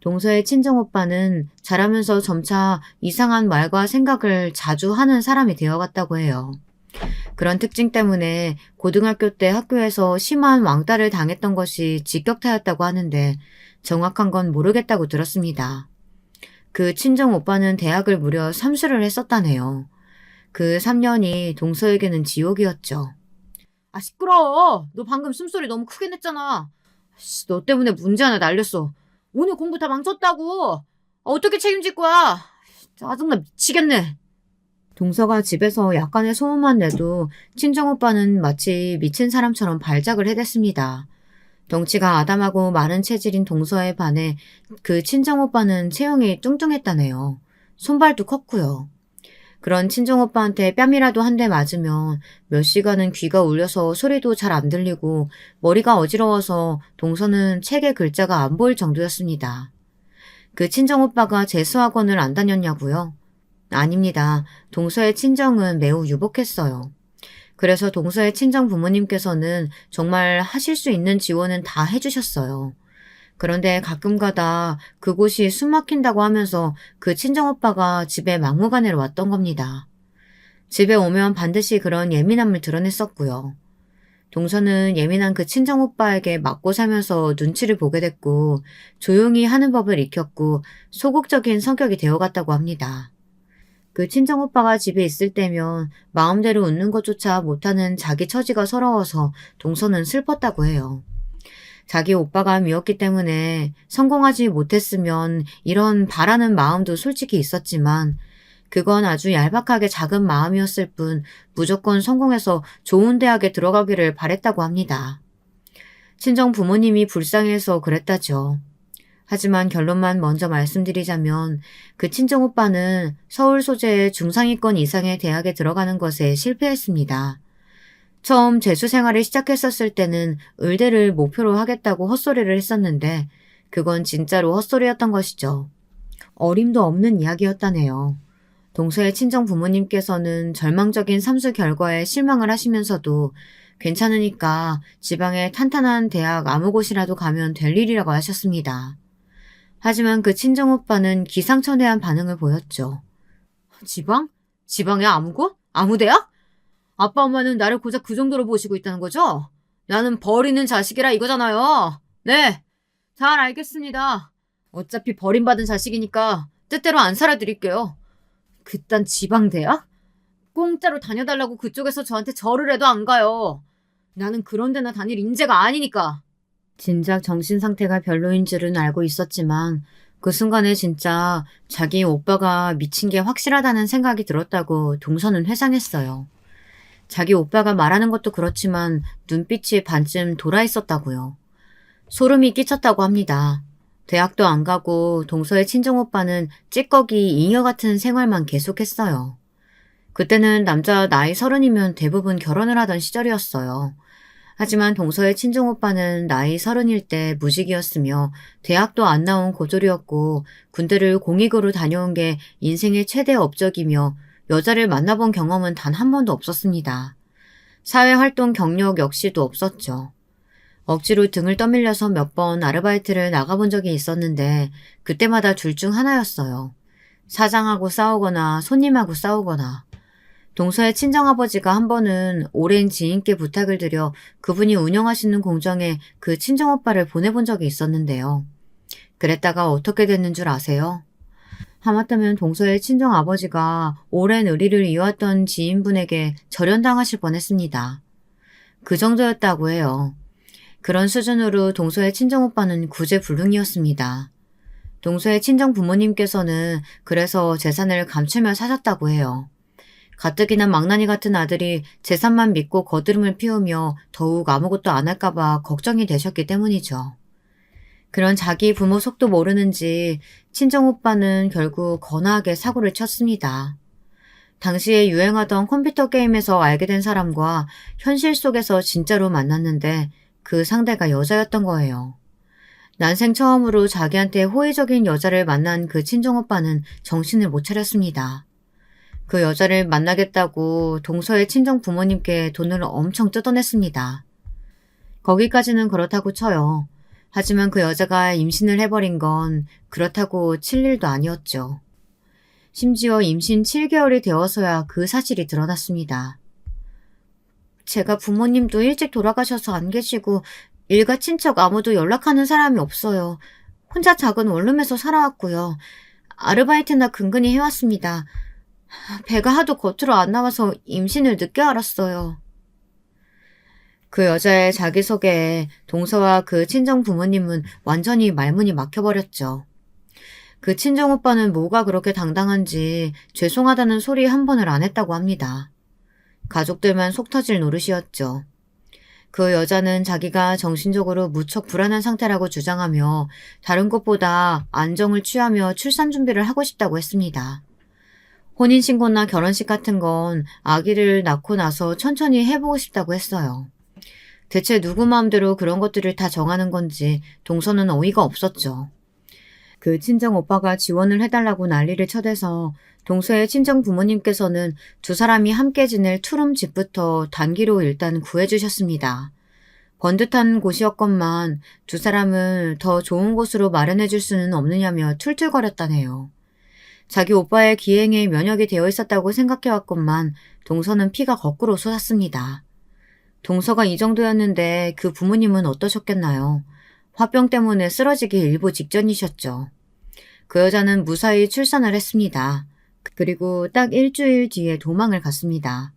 동서의 친정 오빠는 자라면서 점차 이상한 말과 생각을 자주 하는 사람이 되어갔다고 해요. 그런 특징 때문에 고등학교 때 학교에서 심한 왕따를 당했던 것이 직격타였다고 하는데 정확한 건 모르겠다고 들었습니다. 그 친정 오빠는 대학을 무려 3수를 했었다네요. 그 3년이 동서에게는 지옥이었죠. 아, 시끄러워. 너 방금 숨소리 너무 크게 냈잖아. 너 때문에 문제 하나 날렸어. 오늘 공부 다 망쳤다고. 어떻게 책임질 거야? 짜증나 미치겠네. 동서가 집에서 약간의 소음만 내도 친정오빠는 마치 미친 사람처럼 발작을 해댔습니다. 덩치가 아담하고 마른 체질인 동서에 반해 그 친정오빠는 체형이 뚱뚱했다네요. 손발도 컸고요. 그런 친정오빠한테 뺨이라도 한 대 맞으면 몇 시간은 귀가 울려서 소리도 잘 안 들리고 머리가 어지러워서 동서는 책의 글자가 안 보일 정도였습니다. 그 친정오빠가 재수학원을 안 다녔냐고요? 아닙니다. 동서의 친정은 매우 유복했어요. 그래서 동서의 친정 부모님께서는 정말 하실 수 있는 지원은 다 해주셨어요. 그런데 가끔 가다 그곳이 숨 막힌다고 하면서 그 친정오빠가 집에 막무가내로 왔던 겁니다. 집에 오면 반드시 그런 예민함을 드러냈었고요. 동서는 예민한 그 친정오빠에게 맞고 살면서 눈치를 보게 됐고 조용히 하는 법을 익혔고 소극적인 성격이 되어갔다고 합니다. 그 친정오빠가 집에 있을 때면 마음대로 웃는 것조차 못하는 자기 처지가 서러워서 동서는 슬펐다고 해요. 자기 오빠가 미웠기 때문에 성공하지 못했으면 이런 바라는 마음도 솔직히 있었지만 그건 아주 얄팍하게 작은 마음이었을 뿐 무조건 성공해서 좋은 대학에 들어가기를 바랬다고 합니다. 친정 부모님이 불쌍해서 그랬다죠. 하지만 결론만 먼저 말씀드리자면 그 친정오빠는 서울 소재의 중상위권 이상의 대학에 들어가는 것에 실패했습니다. 처음 재수 생활을 시작했었을 때는 의대를 목표로 하겠다고 헛소리를 했었는데 그건 진짜로 헛소리였던 것이죠. 어림도 없는 이야기였다네요. 동서의 친정 부모님께서는 절망적인 삼수 결과에 실망을 하시면서도 괜찮으니까 지방의 탄탄한 대학 아무 곳이라도 가면 될 일이라고 하셨습니다. 하지만 그 친정오빠는 기상천외한 반응을 보였죠. 지방? 지방의 아무 곳? 아무 대학? 아빠 엄마는 나를 고작 그 정도로 보시고 있다는 거죠? 나는 버리는 자식이라 이거잖아요. 네, 잘 알겠습니다. 어차피 버림받은 자식이니까 뜻대로 안 살아드릴게요. 그딴 지방 대학? 공짜로 다녀달라고 그쪽에서 저한테 절을 해도 안 가요. 나는 그런 데나 다닐 인재가 아니니까. 진작 정신 상태가 별로인 줄은 알고 있었지만 그 순간에 진짜 자기 오빠가 미친 게 확실하다는 생각이 들었다고 동서는 회상했어요. 자기 오빠가 말하는 것도 그렇지만 눈빛이 반쯤 돌아 있었다고요. 소름이 끼쳤다고 합니다. 대학도 안 가고 동서의 친정오빠는 찌꺼기 잉여 같은 생활만 계속했어요. 그때는 남자 나이 30이면 대부분 결혼을 하던 시절이었어요. 하지만 동서의 친정오빠는 나이 30일 때 무직이었으며 대학도 안 나온 고졸이었고 군대를 공익으로 다녀온 게 인생의 최대 업적이며 여자를 만나본 경험은 단 한 번도 없었습니다. 사회활동 경력 역시도 없었죠. 억지로 등을 떠밀려서 몇 번 아르바이트를 나가본 적이 있었는데 그때마다 둘 중 하나였어요. 사장하고 싸우거나 손님하고 싸우거나. 동서의 친정아버지가 한 번은 오랜 지인께 부탁을 드려 그분이 운영하시는 공장에 그 친정오빠를 보내본 적이 있었는데요. 그랬다가 어떻게 됐는 줄 아세요? 하마터면 동서의 친정아버지가 오랜 의리를 이어왔던 지인분에게 절연당하실 뻔했습니다. 그 정도였다고 해요. 그런 수준으로 동서의 친정오빠는 구제불능이었습니다. 동서의 친정 부모님께서는 그래서 재산을 감추며 사셨다고 해요. 가뜩이나 망나니 같은 아들이 재산만 믿고 거드름을 피우며 더욱 아무것도 안 할까봐 걱정이 되셨기 때문이죠. 그런 자기 부모 속도 모르는지 친정오빠는 결국 거나하게 사고를 쳤습니다. 당시에 유행하던 컴퓨터 게임에서 알게 된 사람과 현실 속에서 진짜로 만났는데 그 상대가 여자였던 거예요. 난생 처음으로 자기한테 호의적인 여자를 만난 그 친정오빠는 정신을 못 차렸습니다. 그 여자를 만나겠다고 동서의 친정 부모님께 돈을 엄청 뜯어냈습니다. 거기까지는 그렇다고 쳐요. 하지만 그 여자가 임신을 해버린 건 그렇다고 칠 일도 아니었죠. 심지어 임신 7개월이 되어서야 그 사실이 드러났습니다. 제가 부모님도 일찍 돌아가셔서 안 계시고 일가 친척 아무도 연락하는 사람이 없어요. 혼자 작은 원룸에서 살아왔고요. 아르바이트나 근근히 해왔습니다. 배가 하도 겉으로 안 나와서 임신을 늦게 알았어요. 그 여자의 자기소개에 동서와 그 친정 부모님은 완전히 말문이 막혀버렸죠. 그 친정오빠는 뭐가 그렇게 당당한지 죄송하다는 소리 한 번을 안 했다고 합니다. 가족들만 속 터질 노릇이었죠. 그 여자는 자기가 정신적으로 무척 불안한 상태라고 주장하며 다른 것보다 안정을 취하며 출산 준비를 하고 싶다고 했습니다. 혼인신고나 결혼식 같은 건 아기를 낳고 나서 천천히 해보고 싶다고 했어요. 대체 누구 마음대로 그런 것들을 다 정하는 건지 동서는 어이가 없었죠. 그 친정 오빠가 지원을 해달라고 난리를 쳐대서 동서의 친정 부모님께서는 두 사람이 함께 지낼 투룸 집부터 단기로 일단 구해주셨습니다. 번듯한 곳이었건만 두 사람을 더 좋은 곳으로 마련해줄 수는 없느냐며 툴툴거렸다네요. 자기 오빠의 기행에 면역이 되어 있었다고 생각해왔건만 동서는 피가 거꾸로 솟았습니다. 동서가 이 정도였는데 그 부모님은 어떠셨겠나요? 화병 때문에 쓰러지기 일보 직전이셨죠. 그 여자는 무사히 출산을 했습니다. 그리고 딱 일주일 뒤에 도망을 갔습니다.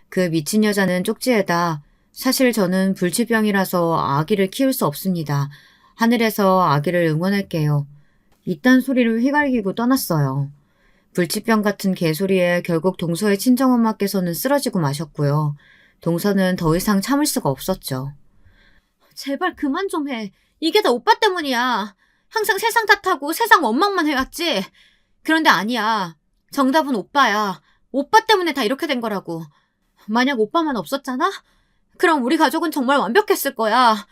그 미친 여자는 쪽지에다 사실 저는 불치병이라서 아기를 키울 수 없습니다. 하늘에서 아기를 응원할게요. 이딴 소리를 휘갈기고 떠났어요. 불치병 같은 개소리에 결국 동서의 친정엄마께서는 쓰러지고 마셨고요. 동서는 더 이상 참을 수가 없었죠. 제발 그만 좀 해. 이게 다 오빠 때문이야. 항상 세상 탓하고 세상 원망만 해왔지. 그런데 아니야. 정답은 오빠야. 오빠 때문에 다 이렇게 된 거라고. 만약 오빠만 없었잖아? 그럼 우리 가족은 정말 완벽했을 거야.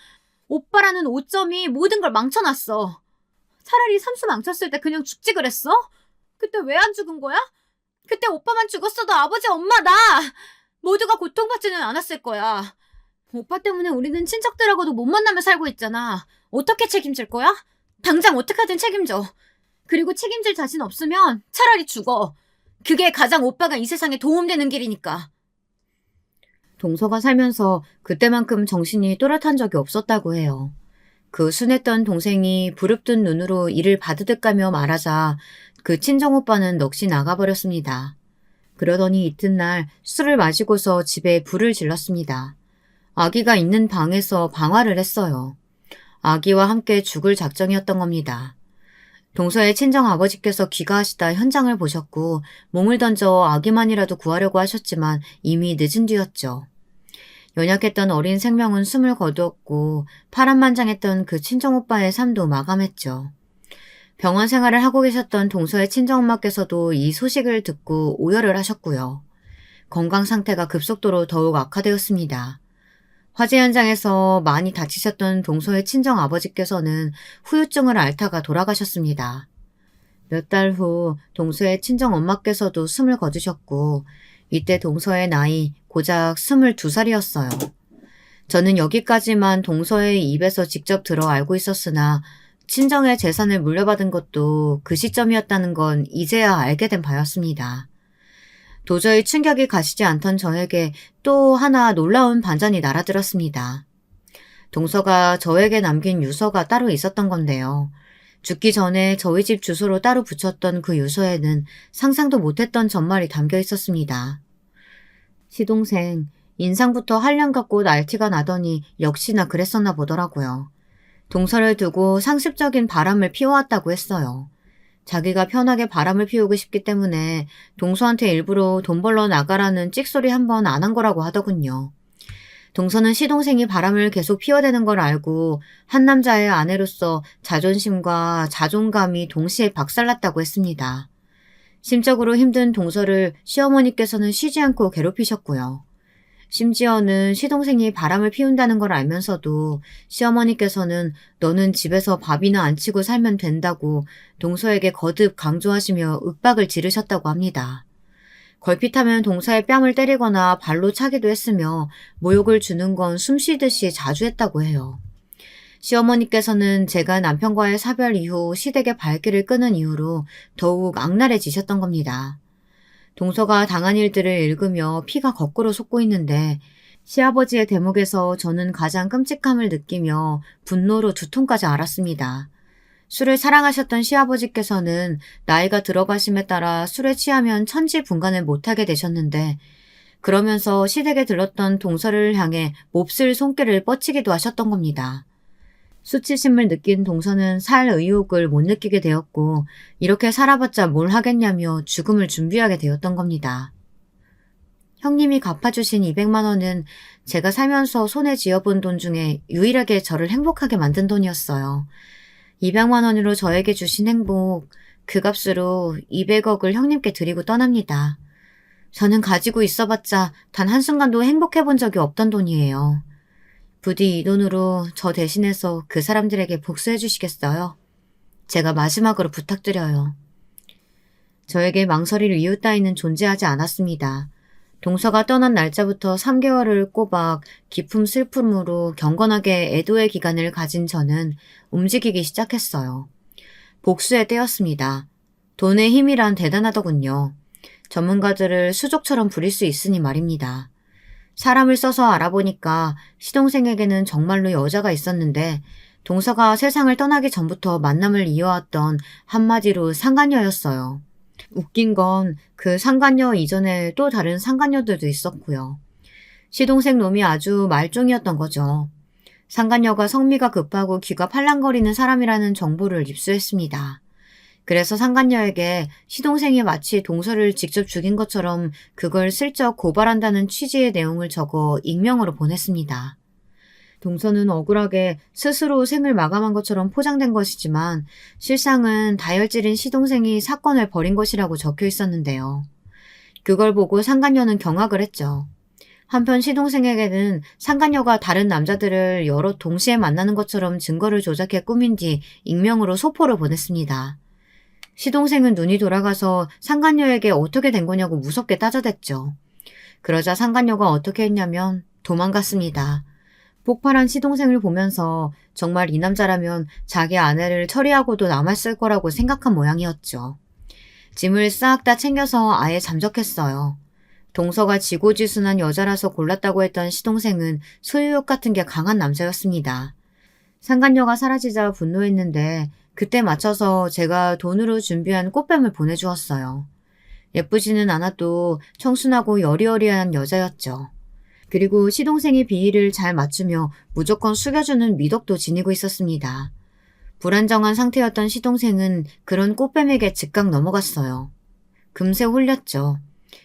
오빠라는 오점이 모든 걸 망쳐놨어. 차라리 삼수 망쳤을 때 그냥 죽지 그랬어? 그때 왜 안 죽은 거야? 그때 오빠만 죽었어도 아버지, 엄마, 나 모두가 고통받지는 않았을 거야. 오빠 때문에 우리는 친척들하고도 못 만나며 살고 있잖아. 어떻게 책임질 거야? 당장 어떻게든 책임져. 그리고 책임질 자신 없으면 차라리 죽어. 그게 가장 오빠가 이 세상에 도움되는 길이니까. 동서가 살면서 그때만큼 정신이 또렷한 적이 없었다고 해요. 그 순했던 동생이 부릅뜬 눈으로 이를 바드득 가며 말하자 그 친정오빠는 넋이 나가버렸습니다. 그러더니 이튿날 술을 마시고서 집에 불을 질렀습니다. 아기가 있는 방에서 방화를 했어요. 아기와 함께 죽을 작정이었던 겁니다. 동서의 친정아버지께서 귀가하시다 현장을 보셨고 몸을 던져 아기만이라도 구하려고 하셨지만 이미 늦은 뒤였죠. 연약했던 어린 생명은 숨을 거두었고 파란만장했던 그 친정오빠의 삶도 마감했죠. 병원 생활을 하고 계셨던 동서의 친정엄마께서도 이 소식을 듣고 오열을 하셨고요. 건강 상태가 급속도로 더욱 악화되었습니다. 화재 현장에서 많이 다치셨던 동서의 친정아버지께서는 후유증을 앓다가 돌아가셨습니다. 몇 달 후 동서의 친정엄마께서도 숨을 거두셨고 이때 동서의 나이 고작 22살이었어요. 저는 여기까지만 동서의 입에서 직접 들어 알고 있었으나 친정의 재산을 물려받은 것도 그 시점이었다는 건 이제야 알게 된 바였습니다. 도저히 충격이 가시지 않던 저에게 또 하나 놀라운 반전이 날아들었습니다. 동서가 저에게 남긴 유서가 따로 있었던 건데요. 죽기 전에 저희 집 주소로 따로 붙였던 그 유서에는 상상도 못했던 전말이 담겨 있었습니다. 시동생, 인상부터 한량 같고 날티가 나더니 역시나 그랬었나 보더라고요. 동서를 두고 상습적인 바람을 피워왔다고 했어요. 자기가 편하게 바람을 피우고 싶기 때문에 동서한테 일부러 돈 벌러 나가라는 찍소리 한 번 안 한 거라고 하더군요. 동서는 시동생이 바람을 계속 피워대는 걸 알고 한 남자의 아내로서 자존심과 자존감이 동시에 박살났다고 했습니다. 심적으로 힘든 동서를 시어머니께서는 쉬지 않고 괴롭히셨고요. 심지어는 시동생이 바람을 피운다는 걸 알면서도 시어머니께서는 너는 집에서 밥이나 안 치고 살면 된다고 동서에게 거듭 강조하시며 윽박을 지르셨다고 합니다. 걸핏하면 동서의 뺨을 때리거나 발로 차기도 했으며 모욕을 주는 건 숨쉬듯이 자주 했다고 해요. 시어머니께서는 제가 남편과의 사별 이후 시댁의 발길을 끄는 이유로 더욱 악랄해지셨던 겁니다. 동서가 당한 일들을 읽으며 피가 거꾸로 솟고 있는데 시아버지의 대목에서 저는 가장 끔찍함을 느끼며 분노로 두통까지 앓았습니다. 술을 사랑하셨던 시아버지께서는 나이가 들어가심에 따라 술에 취하면 천지분간을 못하게 되셨는데 그러면서 시댁에 들렀던 동서를 향해 몹쓸 손길을 뻗치기도 하셨던 겁니다. 수치심을 느낀 동서는 살 의욕을 못 느끼게 되었고 이렇게 살아봤자 뭘 하겠냐며 죽음을 준비하게 되었던 겁니다. 형님이 갚아주신 200만 원은 제가 살면서 손에 쥐어본 돈 중에 유일하게 저를 행복하게 만든 돈이었어요. 200만 원으로 저에게 주신 행복, 그 값으로 200억을 형님께 드리고 떠납니다. 저는 가지고 있어봤자 단 한순간도 행복해 본 적이 없던 돈이에요. 부디 이 돈으로 저 대신해서 그 사람들에게 복수해 주시겠어요? 제가 마지막으로 부탁드려요. 저에게 망설일 이유 따위는 존재하지 않았습니다. 동서가 떠난 날짜부터 3개월을 꼬박 깊은 슬픔으로 경건하게 애도의 기간을 가진 저는 움직이기 시작했어요. 복수의 때였습니다. 돈의 힘이란 대단하더군요. 전문가들을 수족처럼 부릴 수 있으니 말입니다. 사람을 써서 알아보니까 시동생에게는 정말로 여자가 있었는데 동서가 세상을 떠나기 전부터 만남을 이어왔던 한마디로 상간녀였어요. 웃긴 건 그 상간녀 이전에 또 다른 상간녀들도 있었고요. 시동생 놈이 아주 말종이었던 거죠. 상간녀가 성미가 급하고 귀가 팔랑거리는 사람이라는 정보를 입수했습니다. 그래서 상간녀에게 시동생이 마치 동서를 직접 죽인 것처럼 그걸 슬쩍 고발한다는 취지의 내용을 적어 익명으로 보냈습니다. 동서는 억울하게 스스로 생을 마감한 것처럼 포장된 것이지만 실상은 다혈질인 시동생이 사건을 벌인 것이라고 적혀 있었는데요. 그걸 보고 상간녀는 경악을 했죠. 한편 시동생에게는 상간녀가 다른 남자들을 여러 동시에 만나는 것처럼 증거를 조작해 꾸민 뒤 익명으로 소포를 보냈습니다. 시동생은 눈이 돌아가서 상간녀에게 어떻게 된 거냐고 무섭게 따져댔죠. 그러자 상간녀가 어떻게 했냐면 도망갔습니다. 폭발한 시동생을 보면서 정말 이 남자라면 자기 아내를 처리하고도 남았을 거라고 생각한 모양이었죠. 짐을 싹 다 챙겨서 아예 잠적했어요. 동서가 지고지순한 여자라서 골랐다고 했던 시동생은 소유욕 같은 게 강한 남자였습니다. 상간녀가 사라지자 분노했는데 그때 맞춰서 제가 돈으로 준비한 꽃뱀을 보내주었어요. 예쁘지는 않아도 청순하고 여리여리한 여자였죠. 그리고 시동생의 비위를 잘 맞추며 무조건 숙여주는 미덕도 지니고 있었습니다. 불안정한 상태였던 시동생은 그런 꽃뱀에게 즉각 넘어갔어요. 금세 홀렸죠.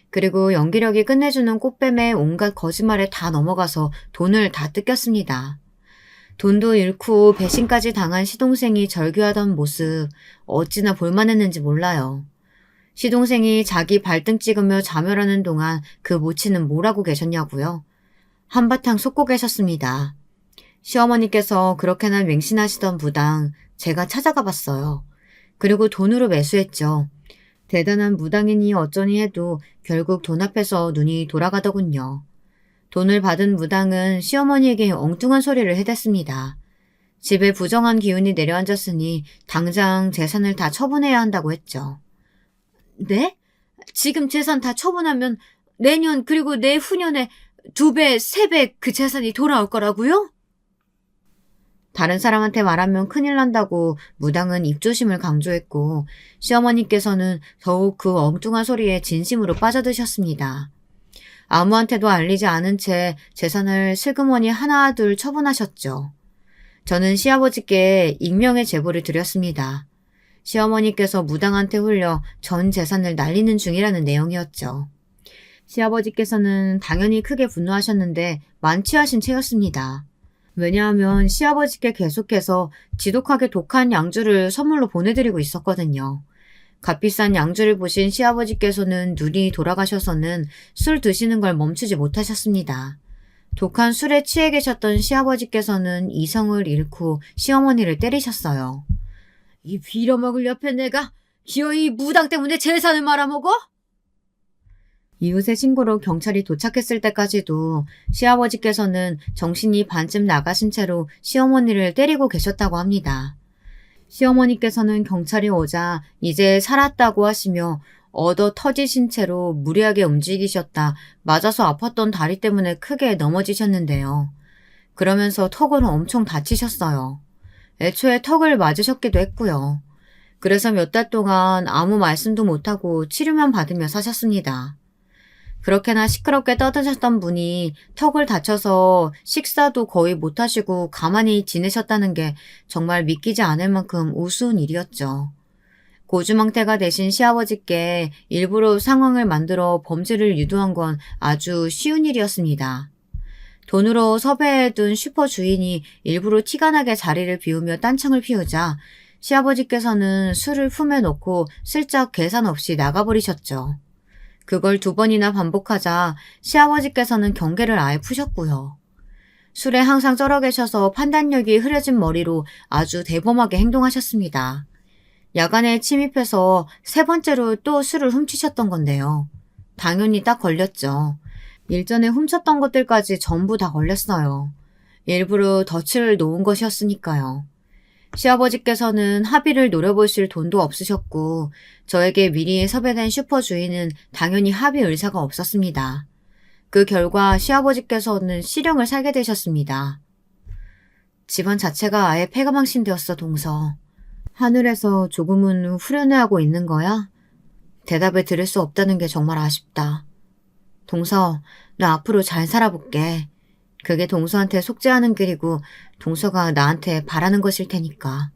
그리고 연기력이 끝내주는 꽃뱀의 온갖 거짓말에 다 넘어가서 돈을 다 뜯겼습니다. 돈도 잃고 배신까지 당한 시동생이 절규하던 모습 어찌나 볼만했는지 몰라요. 시동생이 자기 발등 찍으며 자멸하는 동안 그 모치는 뭘 하고 계셨냐고요? 한바탕 솟고 계셨습니다. 시어머니께서 그렇게나 맹신하시던 무당 제가 찾아가 봤어요. 그리고 돈으로 매수했죠. 대단한 무당이니 어쩌니 해도 결국 돈 앞에서 눈이 돌아가더군요. 돈을 받은 무당은 시어머니에게 엉뚱한 소리를 해댔습니다. 집에 부정한 기운이 내려앉았으니 당장 재산을 다 처분해야 한다고 했죠. 네? 지금 재산 다 처분하면 내년 그리고 내후년에 2배, 3배 그 재산이 돌아올 거라고요? 다른 사람한테 말하면 큰일 난다고 무당은 입조심을 강조했고 시어머니께서는 더욱 그 엉뚱한 소리에 진심으로 빠져드셨습니다. 아무한테도 알리지 않은 채 재산을 슬그머니 하나 둘 처분하셨죠. 저는 시아버지께 익명의 제보를 드렸습니다. 시어머니께서 무당한테 홀려 전 재산을 날리는 중이라는 내용이었죠. 시아버지께서는 당연히 크게 분노하셨는데 만취하신 채였습니다. 왜냐하면 시아버지께 계속해서 지독하게 독한 양주를 선물로 보내드리고 있었거든요. 값비싼 양주를 보신 시아버지께서는 눈이 돌아가셔서는 술 드시는 걸 멈추지 못하셨습니다. 독한 술에 취해 계셨던 시아버지께서는 이성을 잃고 시어머니를 때리셨어요. 이 빌어먹을 옆에 내가 기어이 무당 때문에 재산을 말아먹어? 이웃의 신고로 경찰이 도착했을 때까지도 시아버지께서는 정신이 반쯤 나가신 채로 시어머니를 때리고 계셨다고 합니다. 시어머니께서는 경찰이 오자 이제 살았다고 하시며 얻어 터지신 채로 무리하게 움직이셨다 맞아서 아팠던 다리 때문에 크게 넘어지셨는데요. 그러면서 턱으로 엄청 다치셨어요. 애초에 턱을 맞으셨기도 했고요. 그래서 몇 달 동안 아무 말씀도 못하고 치료만 받으며 사셨습니다. 그렇게나 시끄럽게 떠드셨던 분이 턱을 다쳐서 식사도 거의 못하시고 가만히 지내셨다는 게 정말 믿기지 않을 만큼 우스운 일이었죠. 고주망태가 되신 시아버지께 일부러 상황을 만들어 범죄를 유도한 건 아주 쉬운 일이었습니다. 돈으로 섭외해둔 슈퍼 주인이 일부러 티가 나게 자리를 비우며 딴청을 피우자 시아버지께서는 술을 품에 넣고 슬쩍 계산 없이 나가버리셨죠. 그걸 2번이나 반복하자 시아버지께서는 경계를 아예 푸셨고요. 술에 항상 쩔어 계셔서 판단력이 흐려진 머리로 아주 대범하게 행동하셨습니다. 야간에 침입해서 3번째로 또 술을 훔치셨던 건데요. 당연히 딱 걸렸죠. 일전에 훔쳤던 것들까지 전부 다 걸렸어요. 일부러 덫을 놓은 것이었으니까요. 시아버지께서는 합의를 노려보실 돈도 없으셨고 저에게 미리 섭외된 슈퍼 주인은 당연히 합의 의사가 없었습니다. 그 결과 시아버지께서는 실형을 살게 되셨습니다. 집안 자체가 아예 폐가망신되었어, 동서. 하늘에서 조금은 후련해하고 있는 거야? 대답을 들을 수 없다는 게 정말 아쉽다. 동서, 나 앞으로 잘 살아볼게. 그게 동서한테 속죄하는 길이고 동서가 나한테 바라는 것일 테니까.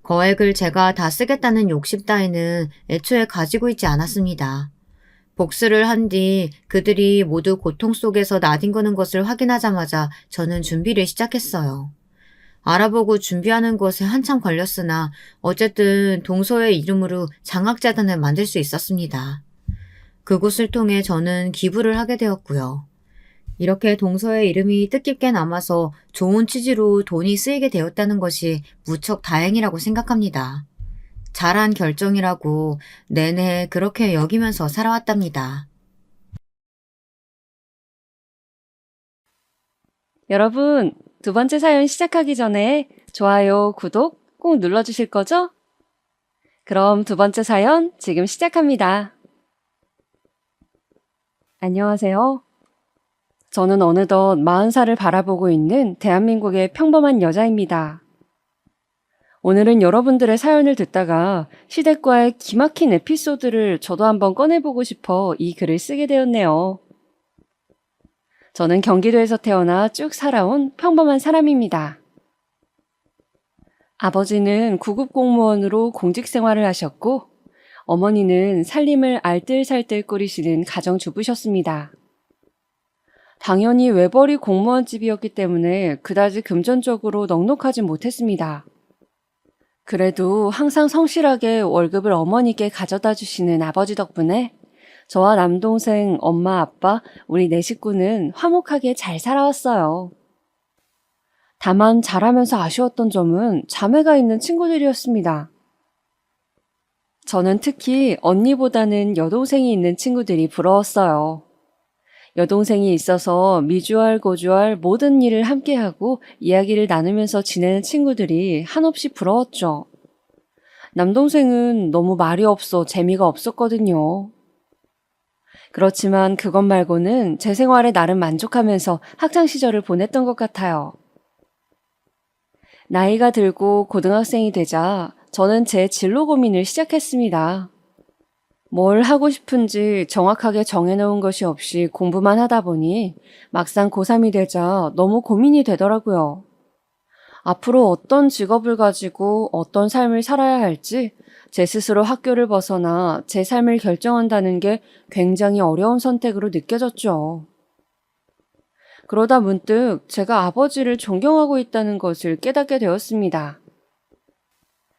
거액을 제가 다 쓰겠다는 욕심 따위는 애초에 가지고 있지 않았습니다. 복수를 한 뒤 그들이 모두 고통 속에서 나뒹구는 것을 확인하자마자 저는 준비를 시작했어요. 알아보고 준비하는 것에 한참 걸렸으나 어쨌든 동서의 이름으로 장학재단을 만들 수 있었습니다. 그곳을 통해 저는 기부를 하게 되었고요. 이렇게 동서의 이름이 뜻깊게 남아서 좋은 취지로 돈이 쓰이게 되었다는 것이 무척 다행이라고 생각합니다. 잘한 결정이라고 내내 그렇게 여기면서 살아왔답니다. 여러분, 2번째 사연 시작하기 전에 좋아요, 구독 꼭 눌러주실 거죠? 그럼 2번째 사연 지금 시작합니다. 안녕하세요. 저는 어느덧 40살을 바라보고 있는 대한민국의 평범한 여자입니다. 오늘은 여러분들의 사연을 듣다가 시댁과의 기막힌 에피소드를 저도 한번 꺼내보고 싶어 이 글을 쓰게 되었네요. 저는 경기도에서 태어나 쭉 살아온 평범한 사람입니다. 아버지는 구급 공무원으로 공직 생활을 하셨고 어머니는 살림을 알뜰살뜰 꾸리시는 가정주부셨습니다. 당연히 외벌이 공무원 집이었기 때문에 그다지 금전적으로 넉넉하진 못했습니다. 그래도 항상 성실하게 월급을 어머니께 가져다 주시는 아버지 덕분에 저와 남동생, 엄마, 아빠, 우리 4식구는 화목하게 잘 살아왔어요. 다만 자라면서 아쉬웠던 점은 자매가 있는 친구들이었습니다. 저는 특히 언니보다는 여동생이 있는 친구들이 부러웠어요. 여동생이 있어서 미주알 고주알 모든 일을 함께하고 이야기를 나누면서 지내는 친구들이 한없이 부러웠죠. 남동생은 너무 말이 없어 재미가 없었거든요. 그렇지만 그것 말고는 제 생활에 나름 만족하면서 학창시절을 보냈던 것 같아요. 나이가 들고 고등학생이 되자 저는 제 진로 고민을 시작했습니다. 뭘 하고 싶은지 정확하게 정해놓은 것이 없이 공부만 하다 보니 막상 고3이 되자 너무 고민이 되더라고요. 앞으로 어떤 직업을 가지고 어떤 삶을 살아야 할지 제 스스로 학교를 벗어나 제 삶을 결정한다는 게 굉장히 어려운 선택으로 느껴졌죠. 그러다 문득 제가 아버지를 존경하고 있다는 것을 깨닫게 되었습니다.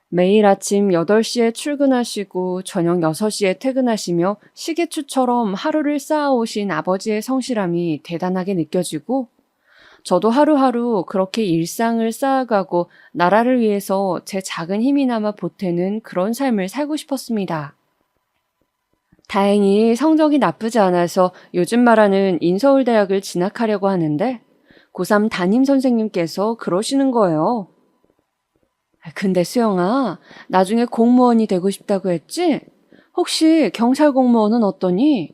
매일 아침 8시에 출근하시고 저녁 6시에 퇴근하시며 시계추처럼 하루를 쌓아오신 아버지의 성실함이 대단하게 느껴지고 저도 하루하루 그렇게 일상을 쌓아가고 나라를 위해서 제 작은 힘이나마 보태는 그런 삶을 살고 싶었습니다. 다행히 성적이 나쁘지 않아서 요즘 말하는 인서울대학을 진학하려고 하는데 고3 담임 선생님께서 그러시는 거예요. 근데 수영아, 나중에 공무원이 되고 싶다고 했지? 혹시 경찰 공무원은 어떠니?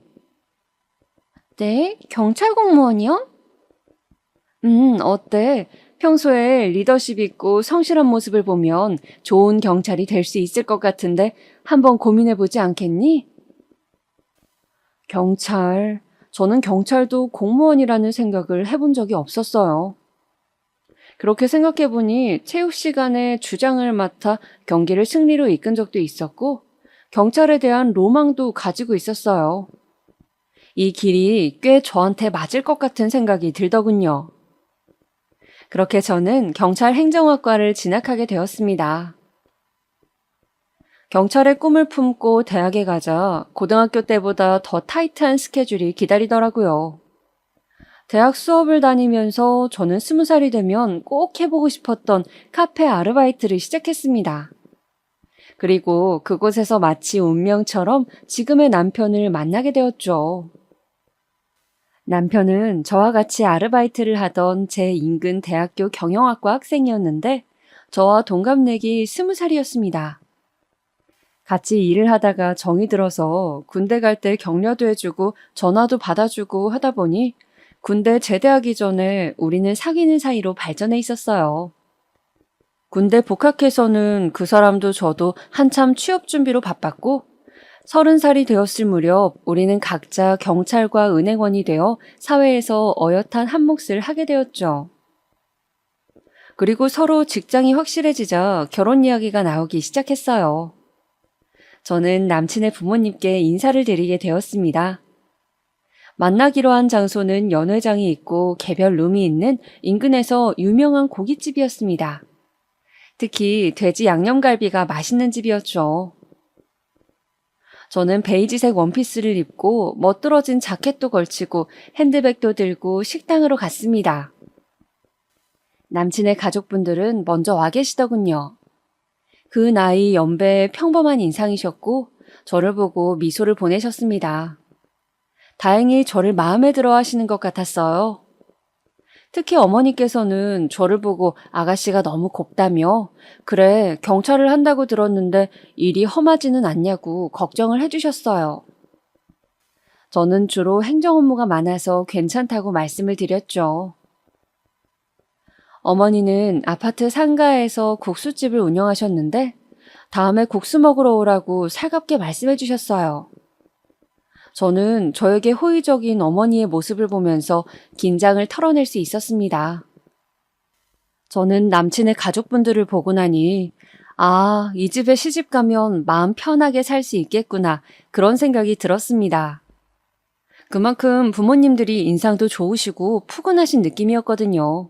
네, 경찰 공무원이요? 어때? 평소에 리더십 있고 성실한 모습을 보면 좋은 경찰이 될 수 있을 것 같은데 한번 고민해보지 않겠니? 경찰. 저는 경찰도 공무원이라는 생각을 해본 적이 없었어요. 그렇게 생각해보니 체육 시간에 주장을 맡아 경기를 승리로 이끈 적도 있었고 경찰에 대한 로망도 가지고 있었어요. 이 길이 꽤 저한테 맞을 것 같은 생각이 들더군요. 그렇게 저는 경찰 행정학과를 진학하게 되었습니다. 경찰의 꿈을 품고 대학에 가자 고등학교 때보다 더 타이트한 스케줄이 기다리더라고요. 대학 수업을 다니면서 저는 20살이 되면 꼭 해보고 싶었던 카페 아르바이트를 시작했습니다. 그리고 그곳에서 마치 운명처럼 지금의 남편을 만나게 되었죠. 남편은 저와 같이 아르바이트를 하던 제 인근 대학교 경영학과 학생이었는데 저와 동갑내기 20살이었습니다. 같이 일을 하다가 정이 들어서 군대 갈 때 격려도 해주고 전화도 받아주고 하다 보니 군대 제대하기 전에 우리는 사귀는 사이로 발전해 있었어요. 군대 복학해서는 그 사람도 저도 한참 취업 준비로 바빴고 30살이 되었을 무렵 우리는 각자 경찰과 은행원이 되어 사회에서 어엿한 한 몫을 하게 되었죠. 그리고 서로 직장이 확실해지자 결혼 이야기가 나오기 시작했어요. 저는 남친의 부모님께 인사를 드리게 되었습니다. 만나기로 한 장소는 연회장이 있고 개별 룸이 있는 인근에서 유명한 고깃집이었습니다. 특히 돼지 양념갈비가 맛있는 집이었죠. 저는 베이지색 원피스를 입고 멋들어진 자켓도 걸치고 핸드백도 들고 식당으로 갔습니다. 남친의 가족분들은 먼저 와 계시더군요. 그 나이 연배의 평범한 인상이셨고 저를 보고 미소를 보내셨습니다. 다행히 저를 마음에 들어 하시는 것 같았어요. 특히 어머니께서는 저를 보고 아가씨가 너무 곱다며 그래 경찰을 한다고 들었는데 일이 험하지는 않냐고 걱정을 해주셨어요. 저는 주로 행정 업무가 많아서 괜찮다고 말씀을 드렸죠. 어머니는 아파트 상가에서 국수집을 운영하셨는데 다음에 국수 먹으러 오라고 살갑게 말씀해 주셨어요. 저는 저에게 호의적인 어머니의 모습을 보면서 긴장을 털어낼 수 있었습니다. 저는 남친의 가족분들을 보고 나니 아, 이 집에 시집 가면 마음 편하게 살 수 있겠구나 그런 생각이 들었습니다. 그만큼 부모님들이 인상도 좋으시고 푸근하신 느낌이었거든요.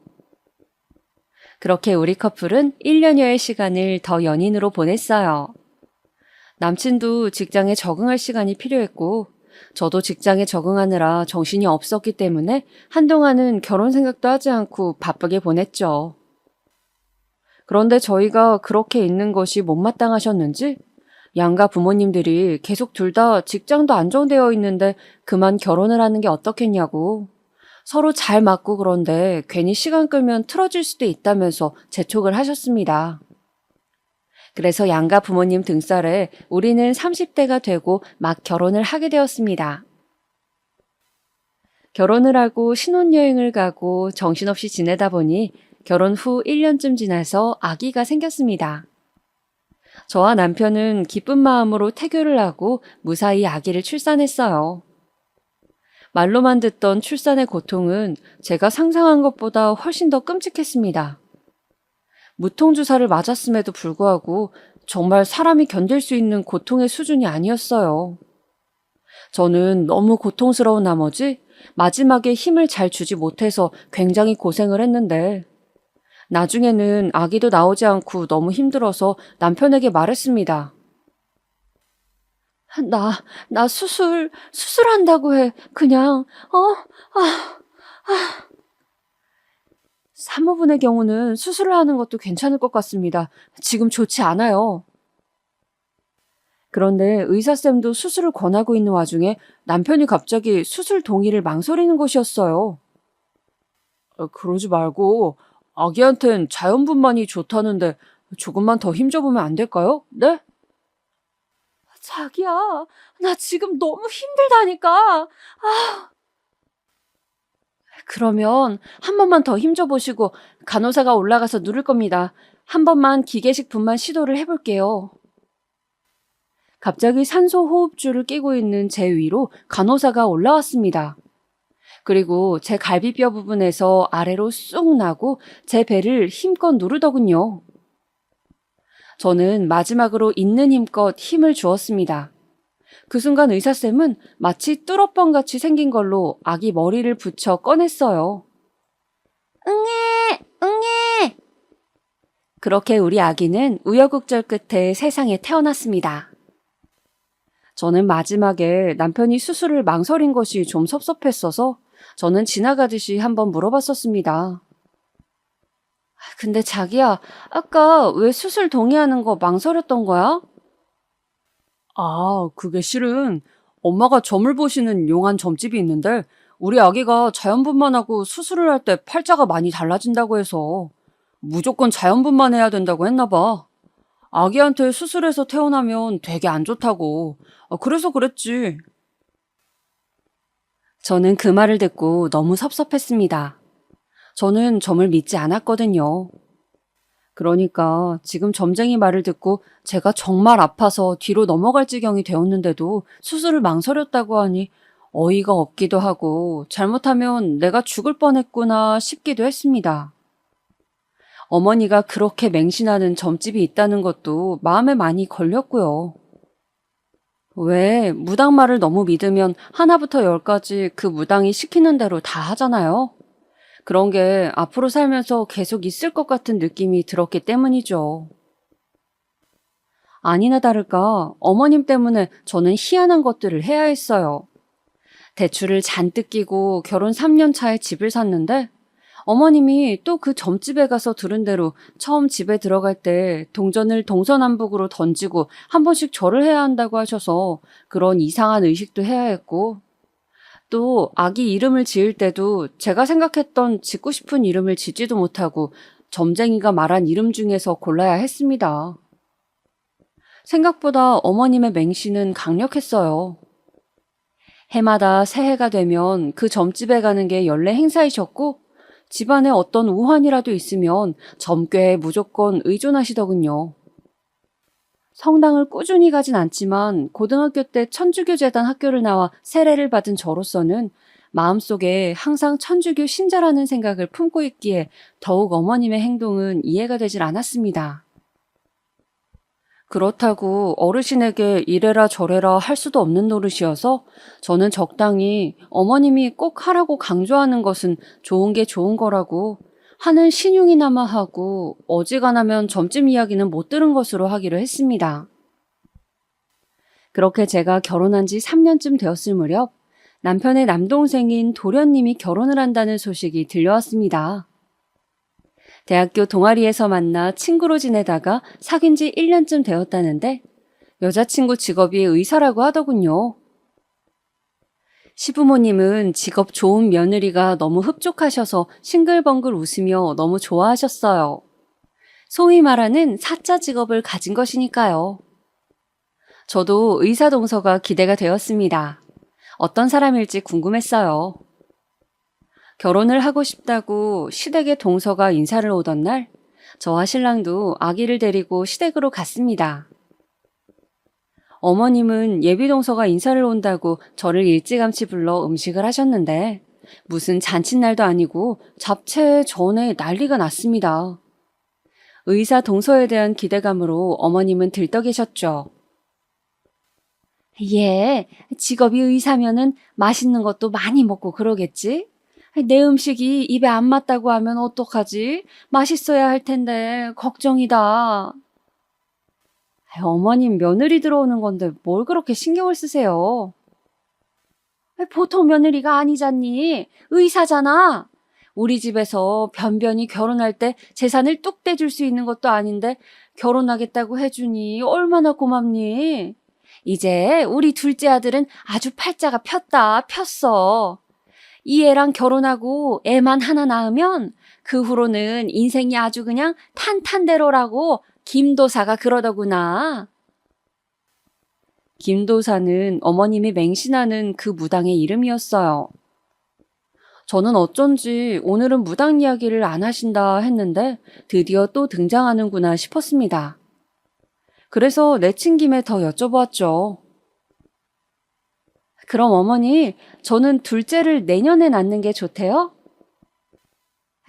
그렇게 우리 커플은 1년여의 시간을 더 연인으로 보냈어요. 남친도 직장에 적응할 시간이 필요했고 저도 직장에 적응하느라 정신이 없었기 때문에 한동안은 결혼 생각도 하지 않고 바쁘게 보냈죠. 그런데 저희가 그렇게 있는 것이 못마땅하셨는지 양가 부모님들이 계속 둘 다 직장도 안정되어 있는데 그만 결혼을 하는 게 어떻겠냐고 서로 잘 맞고 그런데 괜히 시간 끌면 틀어질 수도 있다면서 재촉을 하셨습니다. 그래서 양가 부모님 등살에 우리는 30대가 되고 막 결혼을 하게 되었습니다. 결혼을 하고 신혼여행을 가고 정신없이 지내다 보니 결혼 후 1년쯤 지나서 아기가 생겼습니다. 저와 남편은 기쁜 마음으로 태교를 하고 무사히 아기를 출산했어요. 말로만 듣던 출산의 고통은 제가 상상한 것보다 훨씬 더 끔찍했습니다. 무통주사를 맞았음에도 불구하고 정말 사람이 견딜 수 있는 고통의 수준이 아니었어요. 저는 너무 고통스러운 나머지 마지막에 힘을 잘 주지 못해서 굉장히 고생을 했는데 나중에는 아기도 나오지 않고 너무 힘들어서 남편에게 말했습니다. 나 수술한다고 해. 그냥, 산모분의 경우는 수술을 하는 것도 괜찮을 것 같습니다. 지금 좋지 않아요. 그런데 의사쌤도 수술을 권하고 있는 와중에 남편이 갑자기 수술 동의를 망설이는 것이었어요. 그러지 말고 아기한텐 자연분만이 좋다는데 조금만 더 힘줘보면 안 될까요? 네? 자기야, 나 지금 너무 힘들다니까. 그러면 한 번만 더 힘줘보시고 간호사가 올라가서 누를 겁니다. 한 번만 기계식 분만 시도를 해볼게요. 갑자기 산소 호흡줄을 끼고 있는 제 위로 간호사가 올라왔습니다. 그리고 제 갈비뼈 부분에서 아래로 쑥 나고 제 배를 힘껏 누르더군요. 저는 마지막으로 있는 힘껏 힘을 주었습니다. 그 순간 의사쌤은 마치 뚫어뻥같이 생긴 걸로 아기 머리를 붙여 꺼냈어요. 응애! 응애! 그렇게 우리 아기는 우여곡절 끝에 세상에 태어났습니다. 저는 마지막에 남편이 수술을 망설인 것이 좀 섭섭했어서 저는 지나가듯이 한번 물어봤었습니다. 근데 자기야, 아까 왜 수술 동의하는 거 망설였던 거야? 그게 실은 엄마가 점을 보시는 용한 점집이 있는데 우리 아기가 자연분만하고 수술을 할 때 팔자가 많이 달라진다고 해서 무조건 자연분만해야 된다고 했나 봐. 아기한테 수술해서 태어나면 되게 안 좋다고. 그래서 그랬지. 저는 그 말을 듣고 너무 섭섭했습니다. 저는 점을 믿지 않았거든요. 그러니까 지금 점쟁이 말을 듣고 제가 정말 아파서 뒤로 넘어갈 지경이 되었는데도 수술을 망설였다고 하니 어이가 없기도 하고 잘못하면 내가 죽을 뻔했구나 싶기도 했습니다. 어머니가 그렇게 맹신하는 점집이 있다는 것도 마음에 많이 걸렸고요. 왜 무당말을 너무 믿으면 하나부터 열까지 그 무당이 시키는 대로 다 하잖아요. 그런 게 앞으로 살면서 계속 있을 것 같은 느낌이 들었기 때문이죠. 아니나 다를까 어머님 때문에 저는 희한한 것들을 해야 했어요. 대출을 잔뜩 끼고 결혼 3년 차에 집을 샀는데 어머님이 또 그 점집에 가서 들은 대로 처음 집에 들어갈 때 동전을 동서남북으로 던지고 한 번씩 절을 해야 한다고 하셔서 그런 이상한 의식도 해야 했고 또 아기 이름을 지을 때도 제가 생각했던 짓고 싶은 이름을 짓지도 못하고 점쟁이가 말한 이름 중에서 골라야 했습니다. 생각보다 어머님의 맹신은 강력했어요. 해마다 새해가 되면 그 점집에 가는 게 연례 행사이셨고 집안에 어떤 우환이라도 있으면 점괘에 무조건 의존하시더군요. 성당을 꾸준히 가진 않지만 고등학교 때 천주교재단 학교를 나와 세례를 받은 저로서는 마음속에 항상 천주교 신자라는 생각을 품고 있기에 더욱 어머님의 행동은 이해가 되질 않았습니다. 그렇다고 어르신에게 이래라 저래라 할 수도 없는 노릇이어서 저는 적당히 어머님이 꼭 하라고 강조하는 것은 좋은 게 좋은 거라고 하는 신용이나마 하고 어지간하면 점집 이야기는 못 들은 것으로 하기로 했습니다. 그렇게 제가 결혼한 지 3년쯤 되었을 무렵 남편의 남동생인 도련님이 결혼을 한다는 소식이 들려왔습니다. 대학교 동아리에서 만나 친구로 지내다가 사귄 지 1년쯤 되었다는데 여자친구 직업이 의사라고 하더군요. 시부모님은 직업 좋은 며느리가 너무 흡족하셔서 싱글벙글 웃으며 너무 좋아하셨어요. 소위 말하는 사자 직업을 가진 것이니까요. 저도 의사 동서가 기대가 되었습니다. 어떤 사람일지 궁금했어요. 결혼을 하고 싶다고 시댁의 동서가 인사를 오던 날, 저와 신랑도 아기를 데리고 시댁으로 갔습니다. 어머님은 예비 동서가 인사를 온다고 저를 일찌감치 불러 음식을 하셨는데 무슨 잔칫날도 아니고 잡채 전에 난리가 났습니다. 의사 동서에 대한 기대감으로 어머님은 들떠 계셨죠. 예, 직업이 의사면은 맛있는 것도 많이 먹고 그러겠지? 내 음식이 입에 안 맞다고 하면 어떡하지? 맛있어야 할 텐데 걱정이다. 어머님 며느리 들어오는 건데 뭘 그렇게 신경을 쓰세요? 보통 며느리가 아니잖니. 의사잖아. 우리 집에서 변변히 결혼할 때 재산을 뚝 떼줄 수 있는 것도 아닌데 결혼하겠다고 해주니 얼마나 고맙니? 이제 우리 둘째 아들은 아주 팔자가 폈어. 이 애랑 결혼하고 애만 하나 낳으면 그 후로는 인생이 아주 그냥 탄탄대로라고 김도사가 그러더구나. 김도사는 어머님이 맹신하는 그 무당의 이름이었어요. 저는 어쩐지 오늘은 무당 이야기를 안 하신다 했는데 드디어 또 등장하는구나 싶었습니다. 그래서 내친 김에 더 여쭤보았죠. 그럼 어머니, 저는 둘째를 내년에 낳는 게 좋대요?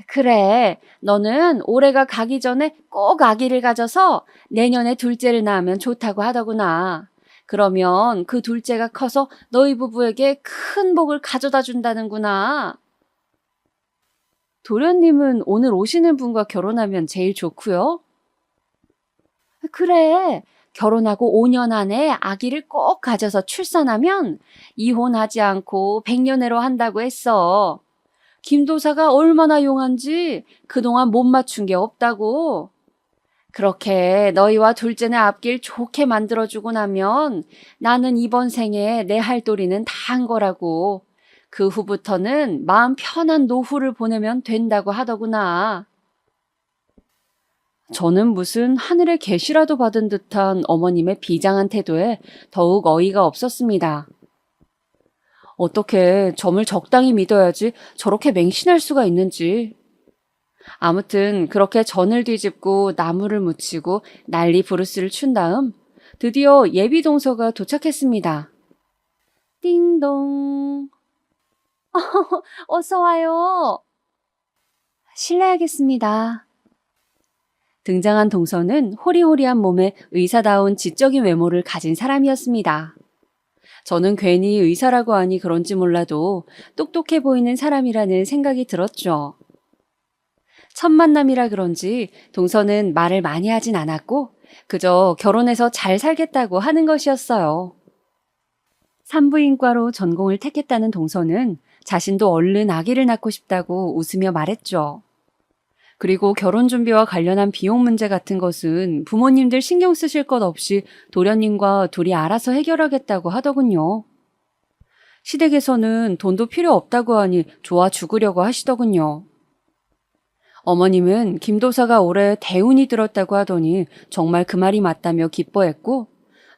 그래, 너는 올해가 가기 전에 꼭 아기를 가져서 내년에 둘째를 낳으면 좋다고 하더구나. 그러면 그 둘째가 커서 너희 부부에게 큰 복을 가져다 준다는구나. 도련님은 오늘 오시는 분과 결혼하면 제일 좋고요. 그래, 결혼하고 5년 안에 아기를 꼭 가져서 출산하면 이혼하지 않고 백년해로 한다고 했어. 김도사가 얼마나 용한지 그동안 못 맞춘 게 없다고. 그렇게 너희와 둘째네 앞길 좋게 만들어주고 나면 나는 이번 생에 내 할 도리는 다 한 거라고. 그 후부터는 마음 편한 노후를 보내면 된다고 하더구나. 저는 무슨 하늘의 계시라도 받은 듯한 어머님의 비장한 태도에 더욱 어이가 없었습니다. 어떻게 점을 적당히 믿어야지 저렇게 맹신할 수가 있는지. 아무튼 그렇게 전을 뒤집고 나무를 묻히고 난리 부르스를 춘 다음 드디어 예비 동서가 도착했습니다. 띵동. 어서 와요. 실례하겠습니다. 등장한 동서는 호리호리한 몸에 의사다운 지적인 외모를 가진 사람이었습니다. 저는 괜히 의사라고 하니 그런지 몰라도 똑똑해 보이는 사람이라는 생각이 들었죠. 첫 만남이라 그런지 동서는 말을 많이 하진 않았고 그저 결혼해서 잘 살겠다고 하는 것이었어요. 산부인과로 전공을 택했다는 동서는 자신도 얼른 아기를 낳고 싶다고 웃으며 말했죠. 그리고 결혼 준비와 관련한 비용 문제 같은 것은 부모님들 신경 쓰실 것 없이 도련님과 둘이 알아서 해결하겠다고 하더군요. 시댁에서는 돈도 필요 없다고 하니 좋아 죽으려고 하시더군요. 어머님은 김도사가 올해 대운이 들었다고 하더니 정말 그 말이 맞다며 기뻐했고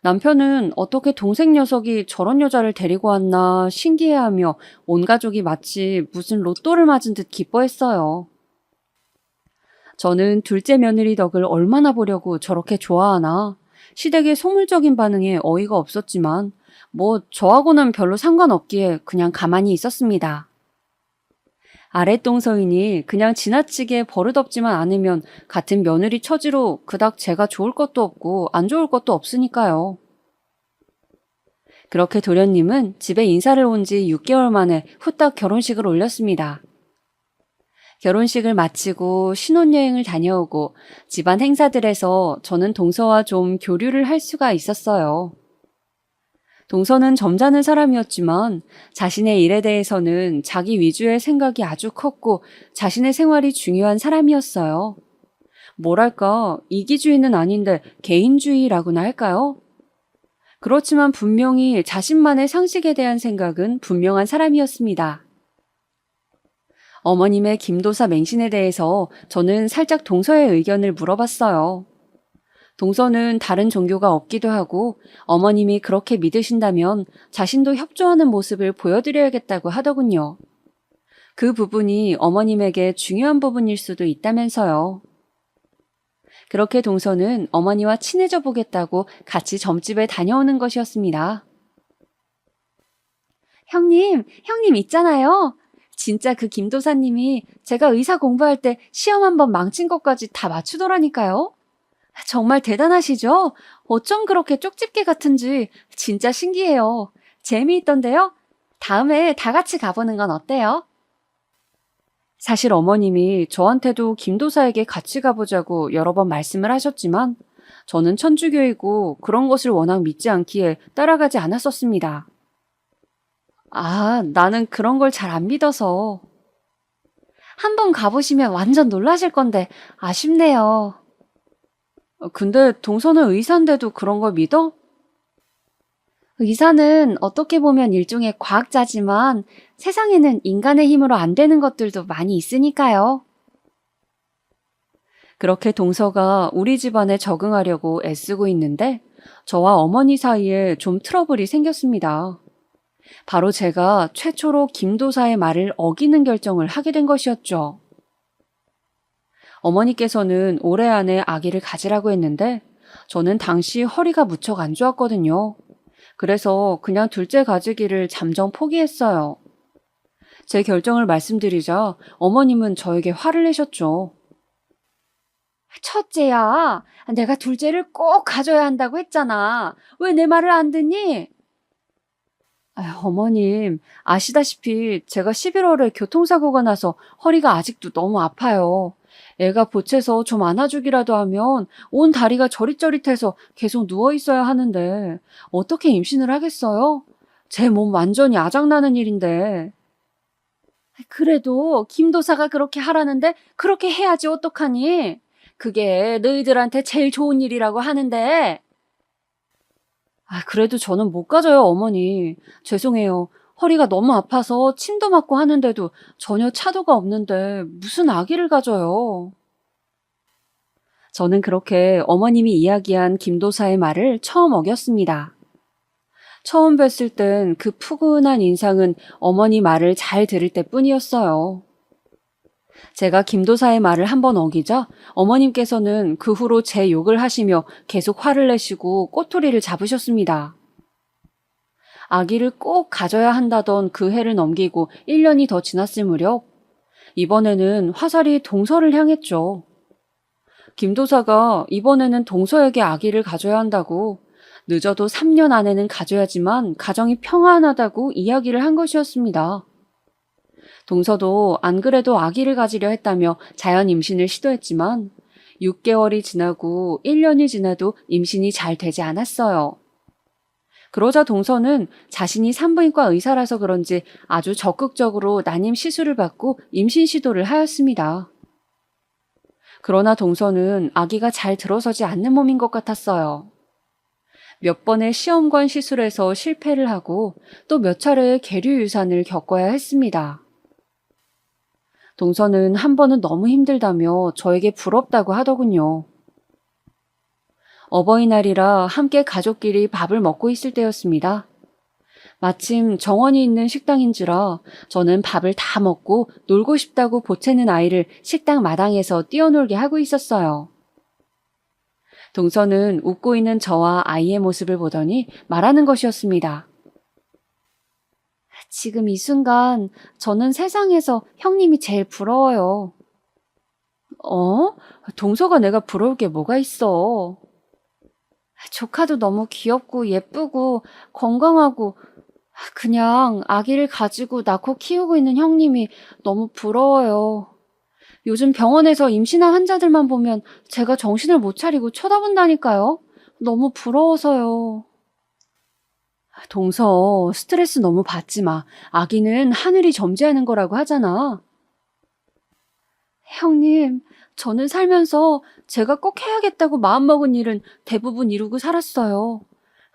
남편은 어떻게 동생 녀석이 저런 여자를 데리고 왔나 신기해하며 온 가족이 마치 무슨 로또를 맞은 듯 기뻐했어요. 저는 둘째 며느리 덕을 얼마나 보려고 저렇게 좋아하나 시댁의 소물적인 반응에 어이가 없었지만 뭐 저하고는 별로 상관없기에 그냥 가만히 있었습니다. 아랫동서이니 그냥 지나치게 버릇없지만 않으면 같은 며느리 처지로 그닥 제가 좋을 것도 없고 안 좋을 것도 없으니까요. 그렇게 도련님은 집에 인사를 온 지 6개월 만에 후딱 결혼식을 올렸습니다. 결혼식을 마치고 신혼여행을 다녀오고 집안 행사들에서 저는 동서와 좀 교류를 할 수가 있었어요. 동서는 점잖은 사람이었지만 자신의 일에 대해서는 자기 위주의 생각이 아주 컸고 자신의 생활이 중요한 사람이었어요. 뭐랄까, 이기주의는 아닌데 개인주의라고나 할까요? 그렇지만 분명히 자신만의 상식에 대한 생각은 분명한 사람이었습니다. 어머님의 김도사 맹신에 대해서 저는 살짝 동서의 의견을 물어봤어요. 동서는 다른 종교가 없기도 하고 어머님이 그렇게 믿으신다면 자신도 협조하는 모습을 보여드려야겠다고 하더군요. 그 부분이 어머님에게 중요한 부분일 수도 있다면서요. 그렇게 동서는 어머니와 친해져 보겠다고 같이 점집에 다녀오는 것이었습니다. 형님 있잖아요. 진짜 그 김도사님이 제가 의사 공부할 때 시험 한 번 망친 것까지 다 맞추더라니까요. 정말 대단하시죠? 어쩜 그렇게 쪽집게 같은지 진짜 신기해요. 재미있던데요? 다음에 다 같이 가보는 건 어때요? 사실 어머님이 저한테도 김도사에게 같이 가보자고 여러 번 말씀을 하셨지만 저는 천주교이고 그런 것을 워낙 믿지 않기에 따라가지 않았었습니다. 아, 나는 그런 걸 잘 안 믿어서. 한번 가보시면 완전 놀라실 건데 아쉽네요. 근데 동서는 의사인데도 그런 걸 믿어? 의사는 어떻게 보면 일종의 과학자지만 세상에는 인간의 힘으로 안 되는 것들도 많이 있으니까요. 그렇게 동서가 우리 집안에 적응하려고 애쓰고 있는데 저와 어머니 사이에 좀 트러블이 생겼습니다. 바로 제가 최초로 김도사의 말을 어기는 결정을 하게 된 것이었죠. 어머니께서는 올해 안에 아기를 가지라고 했는데 저는 당시 허리가 무척 안 좋았거든요. 그래서 그냥 둘째 가지기를 잠정 포기했어요. 제 결정을 말씀드리자 어머님은 저에게 화를 내셨죠. 첫째야, 내가 둘째를 꼭 가져야 한다고 했잖아. 왜 내 말을 안 듣니? 어머님, 아시다시피 제가 11월에 교통사고가 나서 허리가 아직도 너무 아파요. 애가 보채서 좀 안아주기라도 하면 온 다리가 저릿저릿해서 계속 누워 있어야 하는데 어떻게 임신을 하겠어요? 제 몸 완전히 아작나는 일인데. 그래도 김도사가 그렇게 하라는데 그렇게 해야지 어떡하니? 그게 너희들한테 제일 좋은 일이라고 하는데. 그래도 저는 못 가져요, 어머니. 죄송해요. 허리가 너무 아파서 침도 맞고 하는데도 전혀 차도가 없는데 무슨 아기를 가져요. 저는 그렇게 어머님이 이야기한 김도사의 말을 처음 어겼습니다. 처음 뵀을 땐 그 푸근한 인상은 어머니 말을 잘 들을 때뿐이었어요. 제가 김도사의 말을 한번 어기자 어머님께서는 그 후로 제 욕을 하시며 계속 화를 내시고 꼬투리를 잡으셨습니다. 아기를 꼭 가져야 한다던 그 해를 넘기고 1년이 더 지났을 무렵 이번에는 화살이 동서를 향했죠. 김도사가 이번에는 동서에게 아기를 가져야 한다고 늦어도 3년 안에는 가져야지만 가정이 평안하다고 이야기를 한 것이었습니다. 동서도 안 그래도 아기를 가지려 했다며 자연 임신을 시도했지만 6개월이 지나고 1년이 지나도 임신이 잘 되지 않았어요. 그러자 동서는 자신이 산부인과 의사라서 그런지 아주 적극적으로 난임 시술을 받고 임신 시도를 하였습니다. 그러나 동서는 아기가 잘 들어서지 않는 몸인 것 같았어요. 몇 번의 시험관 시술에서 실패를 하고 또 몇 차례의 계류 유산을 겪어야 했습니다. 동서는 한 번은 너무 힘들다며 저에게 부럽다고 하더군요. 어버이날이라 함께 가족끼리 밥을 먹고 있을 때였습니다. 마침 정원이 있는 식당인지라 저는 밥을 다 먹고 놀고 싶다고 보채는 아이를 식당 마당에서 뛰어놀게 하고 있었어요. 동서는 웃고 있는 저와 아이의 모습을 보더니 말하는 것이었습니다. 지금 이 순간 저는 세상에서 형님이 제일 부러워요. 동서가 내가 부러울 게 뭐가 있어? 조카도 너무 귀엽고 예쁘고 건강하고 그냥 아기를 가지고 낳고 키우고 있는 형님이 너무 부러워요. 요즘 병원에서 임신한 환자들만 보면 제가 정신을 못 차리고 쳐다본다니까요. 너무 부러워서요. 동서, 스트레스 너무 받지 마. 아기는 하늘이 점지하는 거라고 하잖아. 형님, 저는 살면서 제가 꼭 해야겠다고 마음먹은 일은 대부분 이루고 살았어요.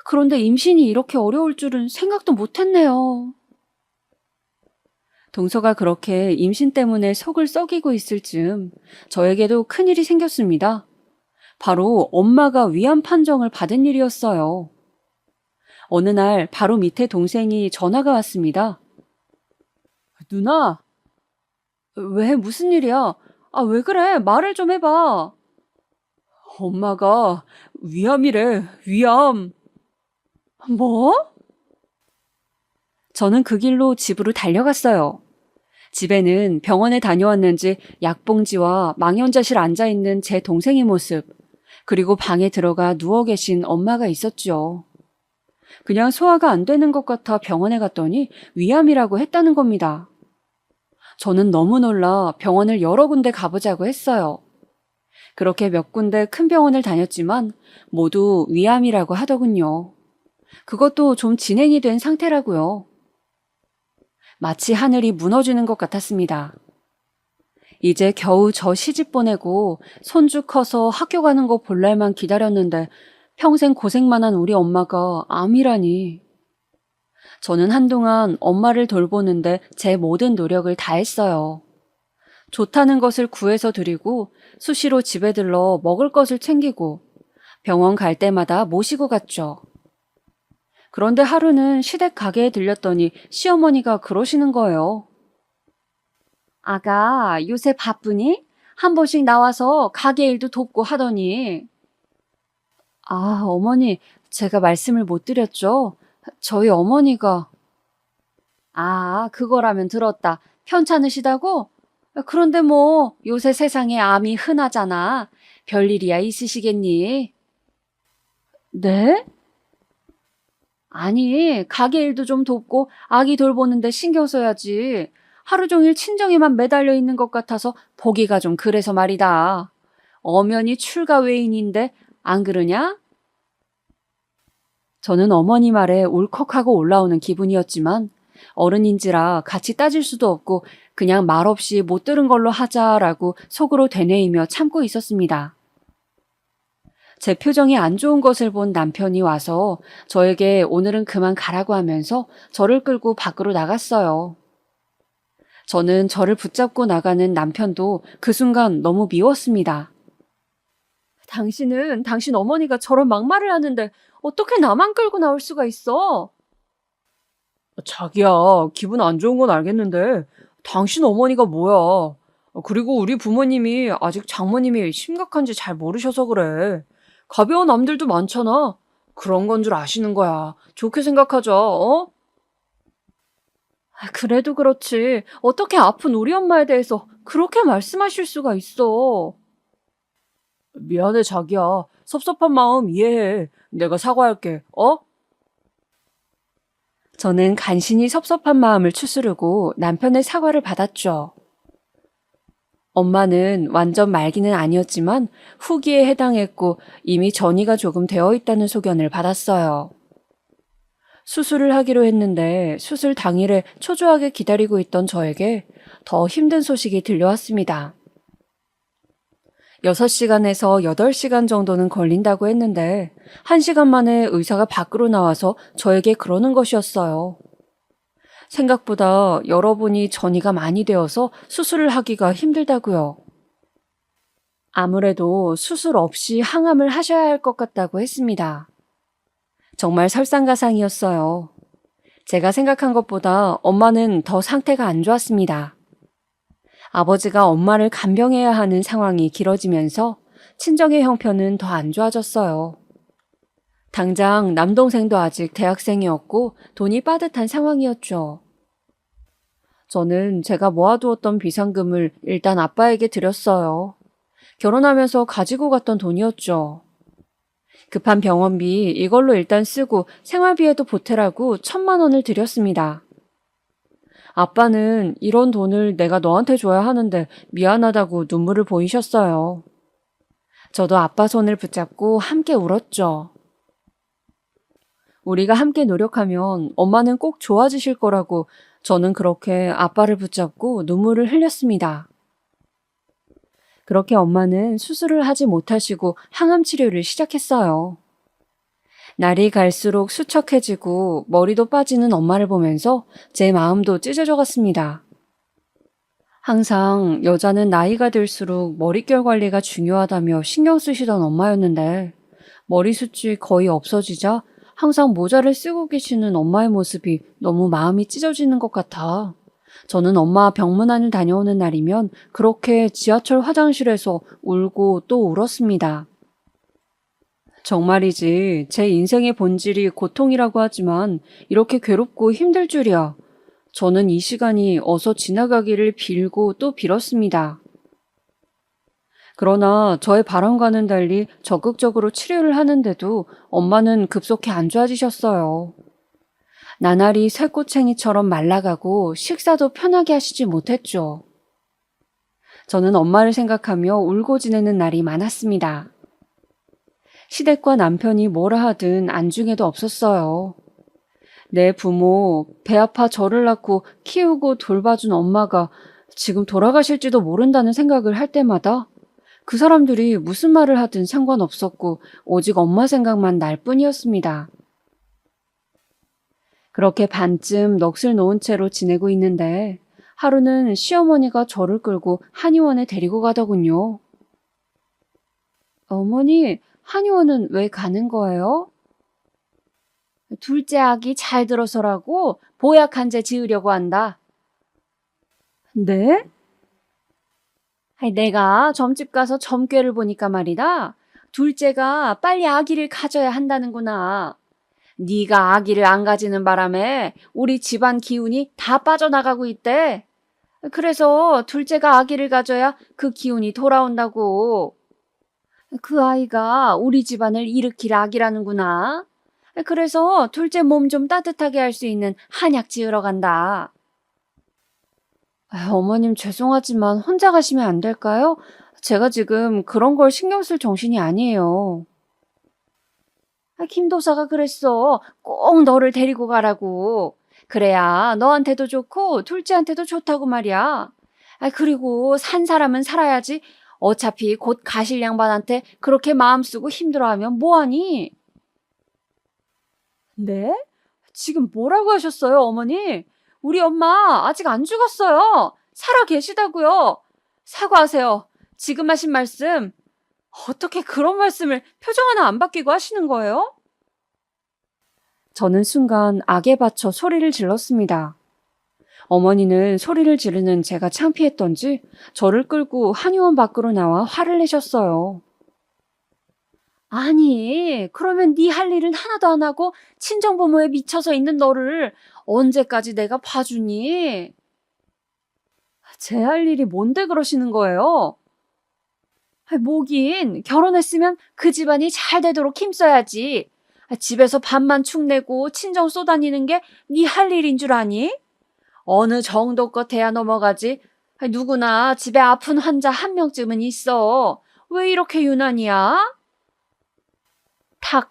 그런데 임신이 이렇게 어려울 줄은 생각도 못했네요. 동서가 그렇게 임신 때문에 속을 썩이고 있을 즈음 저에게도 큰일이 생겼습니다. 바로 엄마가 위암 판정을 받은 일이었어요. 어느 날 바로 밑에 동생이 전화가 왔습니다. 누나, 왜 무슨 일이야? 왜 그래? 말을 좀 해봐. 엄마가 위암이래, 위암. 뭐? 저는 그 길로 집으로 달려갔어요. 집에는 병원에 다녀왔는지 약봉지와 망연자실 앉아있는 제 동생의 모습, 그리고 방에 들어가 누워 계신 엄마가 있었죠. 그냥 소화가 안 되는 것 같아 병원에 갔더니 위암이라고 했다는 겁니다. 저는 너무 놀라 병원을 여러 군데 가보자고 했어요. 그렇게 몇 군데 큰 병원을 다녔지만 모두 위암이라고 하더군요. 그것도 좀 진행이 된 상태라고요. 마치 하늘이 무너지는 것 같았습니다. 이제 겨우 저 시집 보내고 손주 커서 학교 가는 거 볼 날만 기다렸는데 평생 고생만 한 우리 엄마가 암이라니. 저는 한동안 엄마를 돌보는데 제 모든 노력을 다했어요. 좋다는 것을 구해서 드리고 수시로 집에 들러 먹을 것을 챙기고 병원 갈 때마다 모시고 갔죠. 그런데 하루는 시댁 가게에 들렸더니 시어머니가 그러시는 거예요. 아가, 요새 바쁘니? 한 번씩 나와서 가게 일도 돕고 하더니. 아, 어머니, 제가 말씀을 못 드렸죠? 저희 어머니가. 아, 그거라면 들었다. 편찮으시다고? 그런데 뭐 요새 세상에 암이 흔하잖아. 별일이야 있으시겠니? 네? 아니, 가게 일도 좀 돕고 아기 돌보는데 신경 써야지. 하루 종일 친정에만 매달려 있는 것 같아서 보기가 좀 그래서 말이다. 엄연히 출가 외인인데 안 그러냐? 저는 어머니 말에 울컥하고 올라오는 기분이었지만 어른인지라 같이 따질 수도 없고 그냥 말없이 못 들은 걸로 하자라고 속으로 되뇌이며 참고 있었습니다. 제 표정이 안 좋은 것을 본 남편이 와서 저에게 오늘은 그만 가라고 하면서 저를 끌고 밖으로 나갔어요. 저는 저를 붙잡고 나가는 남편도 그 순간 너무 미웠습니다. 당신은 당신 어머니가 저런 막말을 하는데 어떻게 나만 끌고 나올 수가 있어? 자기야, 기분 안 좋은 건 알겠는데 당신 어머니가 뭐야? 그리고 우리 부모님이 아직 장모님이 심각한지 잘 모르셔서 그래. 가벼운 암들도 많잖아. 그런 건 줄 아시는 거야. 좋게 생각하자, 어? 그래도 그렇지. 어떻게 아픈 우리 엄마에 대해서 그렇게 말씀하실 수가 있어? 미안해, 자기야. 섭섭한 마음 이해해. 내가 사과할게, 어? 저는 간신히 섭섭한 마음을 추스르고 남편의 사과를 받았죠. 엄마는 완전 말기는 아니었지만 후기에 해당했고 이미 전이가 조금 되어 있다는 소견을 받았어요. 수술을 하기로 했는데 수술 당일에 초조하게 기다리고 있던 저에게 더 힘든 소식이 들려왔습니다. 6시간에서 8시간 정도는 걸린다고 했는데 1시간 만에 의사가 밖으로 나와서 저에게 그러는 것이었어요. 생각보다 여러분이 전이가 많이 되어서 수술을 하기가 힘들다고요. 아무래도 수술 없이 항암을 하셔야 할 것 같다고 했습니다. 정말 설상가상이었어요. 제가 생각한 것보다 엄마는 더 상태가 안 좋았습니다. 아버지가 엄마를 간병해야 하는 상황이 길어지면서 친정의 형편은 더 안 좋아졌어요. 당장 남동생도 아직 대학생이었고 돈이 빠듯한 상황이었죠. 저는 제가 모아두었던 비상금을 일단 아빠에게 드렸어요. 결혼하면서 가지고 갔던 돈이었죠. 급한 병원비 이걸로 일단 쓰고 생활비에도 보태라고 1,000만 원을 드렸습니다. 아빠는 이런 돈을 내가 너한테 줘야 하는데 미안하다고 눈물을 보이셨어요. 저도 아빠 손을 붙잡고 함께 울었죠. 우리가 함께 노력하면 엄마는 꼭 좋아지실 거라고 저는 그렇게 아빠를 붙잡고 눈물을 흘렸습니다. 그렇게 엄마는 수술을 하지 못하시고 항암 치료를 시작했어요. 날이 갈수록 수척해지고 머리도 빠지는 엄마를 보면서 제 마음도 찢어져 갔습니다. 항상 여자는 나이가 들수록 머릿결 관리가 중요하다며 신경 쓰시던 엄마였는데 머리숱이 거의 없어지자 항상 모자를 쓰고 계시는 엄마의 모습이 너무 마음이 찢어지는 것 같아. 저는 엄마 병문안을 다녀오는 날이면 그렇게 지하철 화장실에서 울고 또 울었습니다. 정말이지 제 인생의 본질이 고통이라고 하지만 이렇게 괴롭고 힘들 줄이야. 저는 이 시간이 어서 지나가기를 빌고 또 빌었습니다. 그러나 저의 바람과는 달리 적극적으로 치료를 하는데도 엄마는 급속히 안 좋아지셨어요. 나날이 쇠꼬챙이처럼 말라가고 식사도 편하게 하시지 못했죠. 저는 엄마를 생각하며 울고 지내는 날이 많았습니다. 시댁과 남편이 뭐라 하든 안중에도 없었어요. 내 부모, 배 아파 저를 낳고 키우고 돌봐준 엄마가 지금 돌아가실지도 모른다는 생각을 할 때마다 그 사람들이 무슨 말을 하든 상관없었고 오직 엄마 생각만 날 뿐이었습니다. 그렇게 반쯤 넋을 놓은 채로 지내고 있는데 하루는 시어머니가 저를 끌고 한의원에 데리고 가더군요. 어머니, 한의원은 왜 가는 거예요? 둘째 아기 잘 들어서라고 보약 한 제 지으려고 한다. 네? 아이, 내가 점집 가서 점괘를 보니까 말이다. 둘째가 빨리 아기를 가져야 한다는구나. 네가 아기를 안 가지는 바람에 우리 집안 기운이 다 빠져나가고 있대. 그래서 둘째가 아기를 가져야 그 기운이 돌아온다고. 그 아이가 우리 집안을 일으킬 아기라는구나. 그래서 둘째 몸 좀 따뜻하게 할 수 있는 한약 지으러 간다. 어머님 죄송하지만 혼자 가시면 안 될까요? 제가 지금 그런 걸 신경 쓸 정신이 아니에요. 김도사가 그랬어. 꼭 너를 데리고 가라고. 그래야 너한테도 좋고 둘째한테도 좋다고 말이야. 그리고 산 사람은 살아야지. 어차피 곧 가실 양반한테 그렇게 마음 쓰고 힘들어하면 뭐하니? 네? 지금 뭐라고 하셨어요, 어머니? 우리 엄마 아직 안 죽었어요. 살아 계시다고요. 사과하세요. 지금 하신 말씀. 어떻게 그런 말씀을 표정 하나 안 바뀌고 하시는 거예요? 저는 순간 악에 받쳐 소리를 질렀습니다. 어머니는 소리를 지르는 제가 창피했던지 저를 끌고 한의원 밖으로 나와 화를 내셨어요. 아니, 그러면 네 할 일은 하나도 안 하고 친정부모에 미쳐서 있는 너를 언제까지 내가 봐주니? 제 할 일이 뭔데 그러시는 거예요? 뭐긴 결혼했으면 그 집안이 잘 되도록 힘써야지. 집에서 밥만 축내고 친정 쏘다니는 게 네 할 일인 줄 아니? 어느 정도껏 돼야 넘어가지. 누구나 집에 아픈 환자 한 명쯤은 있어. 왜 이렇게 유난이야? 탁!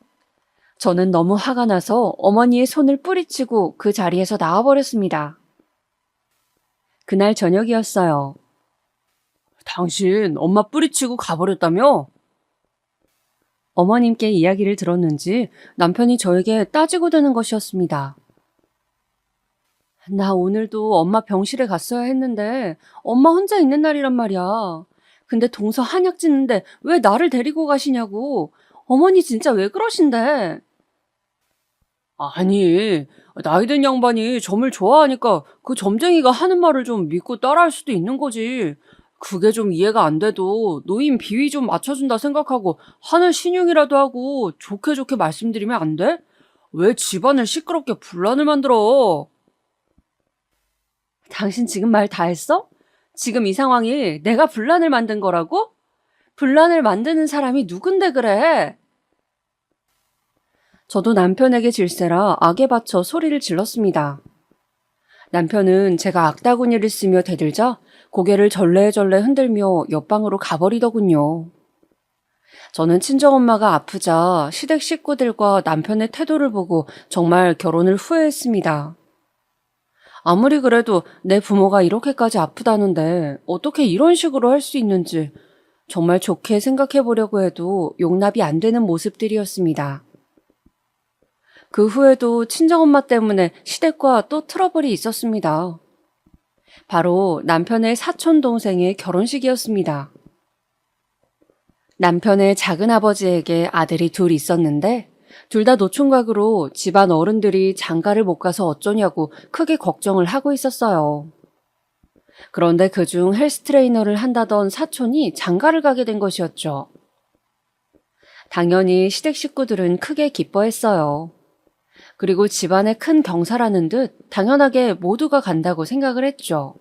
저는 너무 화가 나서 어머니의 손을 뿌리치고 그 자리에서 나와버렸습니다. 그날 저녁이었어요. 당신 엄마 뿌리치고 가버렸다며? 어머님께 이야기를 들었는지 남편이 저에게 따지고 드는 것이었습니다. 나 오늘도 엄마 병실에 갔어야 했는데 엄마 혼자 있는 날이란 말이야. 근데 동서 한약 짓는데 왜 나를 데리고 가시냐고. 어머니 진짜 왜 그러신데? 아니, 나이 든 양반이 점을 좋아하니까 그 점쟁이가 하는 말을 좀 믿고 따라할 수도 있는 거지. 그게 좀 이해가 안 돼도 노인 비위 좀 맞춰준다 생각하고 하는 신용이라도 하고 좋게 좋게 말씀드리면 안 돼? 왜 집안을 시끄럽게 분란을 만들어? 당신 지금 말 다 했어? 지금 이 상황이 내가 분란을 만든 거라고? 분란을 만드는 사람이 누군데 그래? 저도 남편에게 질세라 악에 받쳐 소리를 질렀습니다. 남편은 제가 악다구니를 쓰며 대들자 고개를 절레절레 흔들며 옆방으로 가버리더군요. 저는 친정엄마가 아프자 시댁 식구들과 남편의 태도를 보고 정말 결혼을 후회했습니다. 아무리 그래도 내 부모가 이렇게까지 아프다는데 어떻게 이런 식으로 할 수 있는지 정말 좋게 생각해 보려고 해도 용납이 안 되는 모습들이었습니다. 그 후에도 친정엄마 때문에 시댁과 또 트러블이 있었습니다. 바로 남편의 사촌 동생의 결혼식이었습니다. 남편의 작은아버지에게 아들이 둘 있었는데 둘 다 노총각으로 집안 어른들이 장가를 못 가서 어쩌냐고 크게 걱정을 하고 있었어요. 그런데 그중 헬스 트레이너를 한다던 사촌이 장가를 가게 된 것이었죠. 당연히 시댁 식구들은 크게 기뻐했어요. 그리고 집안의 큰 경사라는 듯 당연하게 모두가 간다고 생각을 했죠.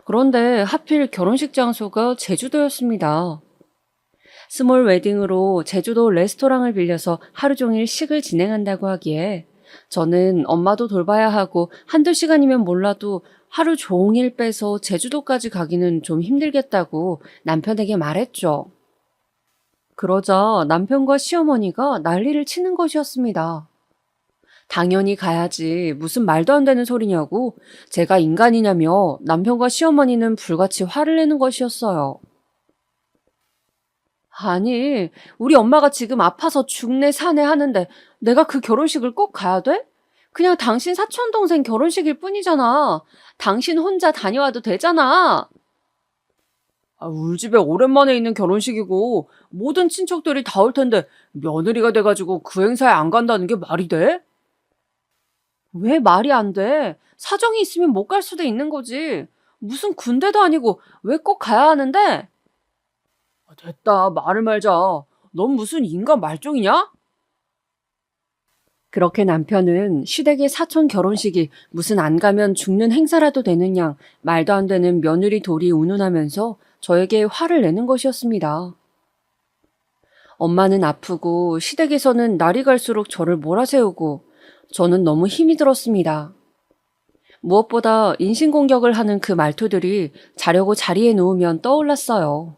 그런데 하필 결혼식 장소가 제주도였습니다. 스몰 웨딩으로 제주도 레스토랑을 빌려서 하루 종일 식을 진행한다고 하기에 저는 엄마도 돌봐야 하고 한두 시간이면 몰라도 하루 종일 빼서 제주도까지 가기는 좀 힘들겠다고 남편에게 말했죠. 그러자 남편과 시어머니가 난리를 치는 것이었습니다. 당연히 가야지. 무슨 말도 안 되는 소리냐고. 제가 인간이냐며 남편과 시어머니는 불같이 화를 내는 것이었어요. 아니, 우리 엄마가 지금 아파서 죽네 사네 하는데 내가 그 결혼식을 꼭 가야 돼? 그냥 당신 사촌동생 결혼식일 뿐이잖아. 당신 혼자 다녀와도 되잖아. 우리 집에 오랜만에 있는 결혼식이고 모든 친척들이 다 올 텐데 며느리가 돼가지고 그 행사에 안 간다는 게 말이 돼? 왜 말이 안 돼? 사정이 있으면 못 갈 수도 있는 거지. 무슨 군대도 아니고 왜 꼭 가야 하는데? 됐다, 말을 말자. 넌 무슨 인간 말종이냐? 그렇게 남편은 시댁의 사촌 결혼식이 무슨 안 가면 죽는 행사라도 되는 양 말도 안 되는 며느리 돌이 운운하면서 저에게 화를 내는 것이었습니다. 엄마는 아프고 시댁에서는 날이 갈수록 저를 몰아세우고 저는 너무 힘이 들었습니다. 무엇보다 인신공격을 하는 그 말투들이 자려고 자리에 누우면 떠올랐어요.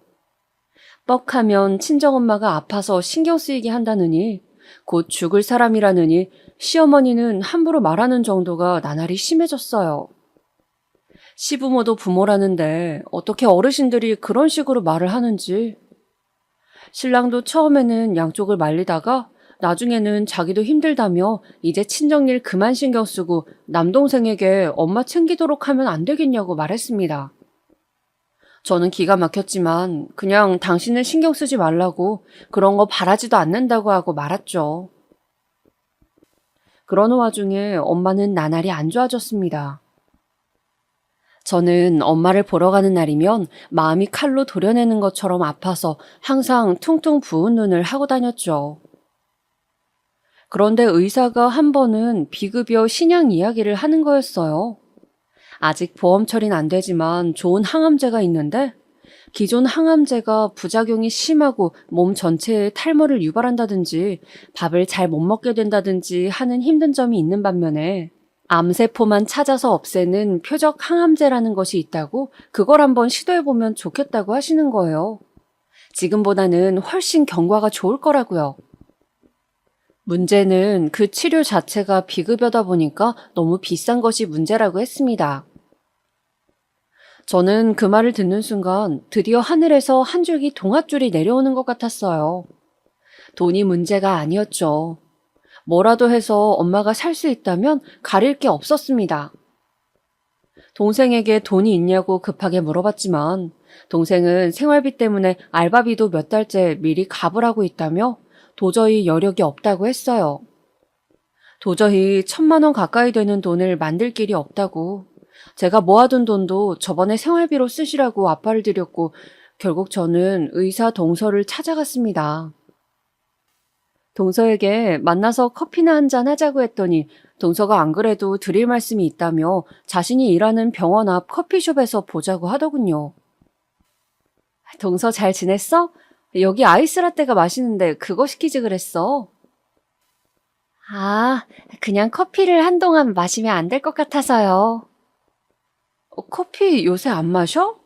뻑하면 친정엄마가 아파서 신경 쓰이게 한다느니 곧 죽을 사람이라느니 시어머니는 함부로 말하는 정도가 나날이 심해졌어요. 시부모도 부모라는데 어떻게 어르신들이 그런 식으로 말을 하는지. 신랑도 처음에는 양쪽을 말리다가 나중에는 자기도 힘들다며 이제 친정일 그만 신경 쓰고 남동생에게 엄마 챙기도록 하면 안 되겠냐고 말했습니다. 저는 기가 막혔지만 그냥 당신은 신경 쓰지 말라고 그런 거 바라지도 않는다고 하고 말았죠. 그러는 와중에 엄마는 나날이 안 좋아졌습니다. 저는 엄마를 보러 가는 날이면 마음이 칼로 도려내는 것처럼 아파서 항상 퉁퉁 부은 눈을 하고 다녔죠. 그런데 의사가 한 번은 비급여 신약 이야기를 하는 거였어요. 아직 보험 처리는 안 되지만 좋은 항암제가 있는데 기존 항암제가 부작용이 심하고 몸 전체에 탈모를 유발한다든지 밥을 잘 못 먹게 된다든지 하는 힘든 점이 있는 반면에 암세포만 찾아서 없애는 표적 항암제라는 것이 있다고 그걸 한번 시도해보면 좋겠다고 하시는 거예요. 지금보다는 훨씬 경과가 좋을 거라고요. 문제는 그 치료 자체가 비급여다 보니까 너무 비싼 것이 문제라고 했습니다. 저는 그 말을 듣는 순간 드디어 하늘에서 한 줄기 동아줄이 내려오는 것 같았어요. 돈이 문제가 아니었죠. 뭐라도 해서 엄마가 살 수 있다면 가릴 게 없었습니다. 동생에게 돈이 있냐고 급하게 물어봤지만 동생은 생활비 때문에 알바비도 몇 달째 미리 값을 하고 있다며 도저히 여력이 없다고 했어요. 도저히 1,000만 원 가까이 되는 돈을 만들 길이 없다고. 제가 모아둔 돈도 저번에 생활비로 쓰시라고 아빠를 드렸고 결국 저는 의사 동서를 찾아갔습니다. 동서에게 만나서 커피나 한잔 하자고 했더니 동서가 안 그래도 드릴 말씀이 있다며 자신이 일하는 병원 앞 커피숍에서 보자고 하더군요. 동서 잘 지냈어? 여기 아이스라떼가 맛있는데 그거 시키지 그랬어. 아, 그냥 커피를 한동안 마시면 안 될 것 같아서요. 커피 요새 안 마셔?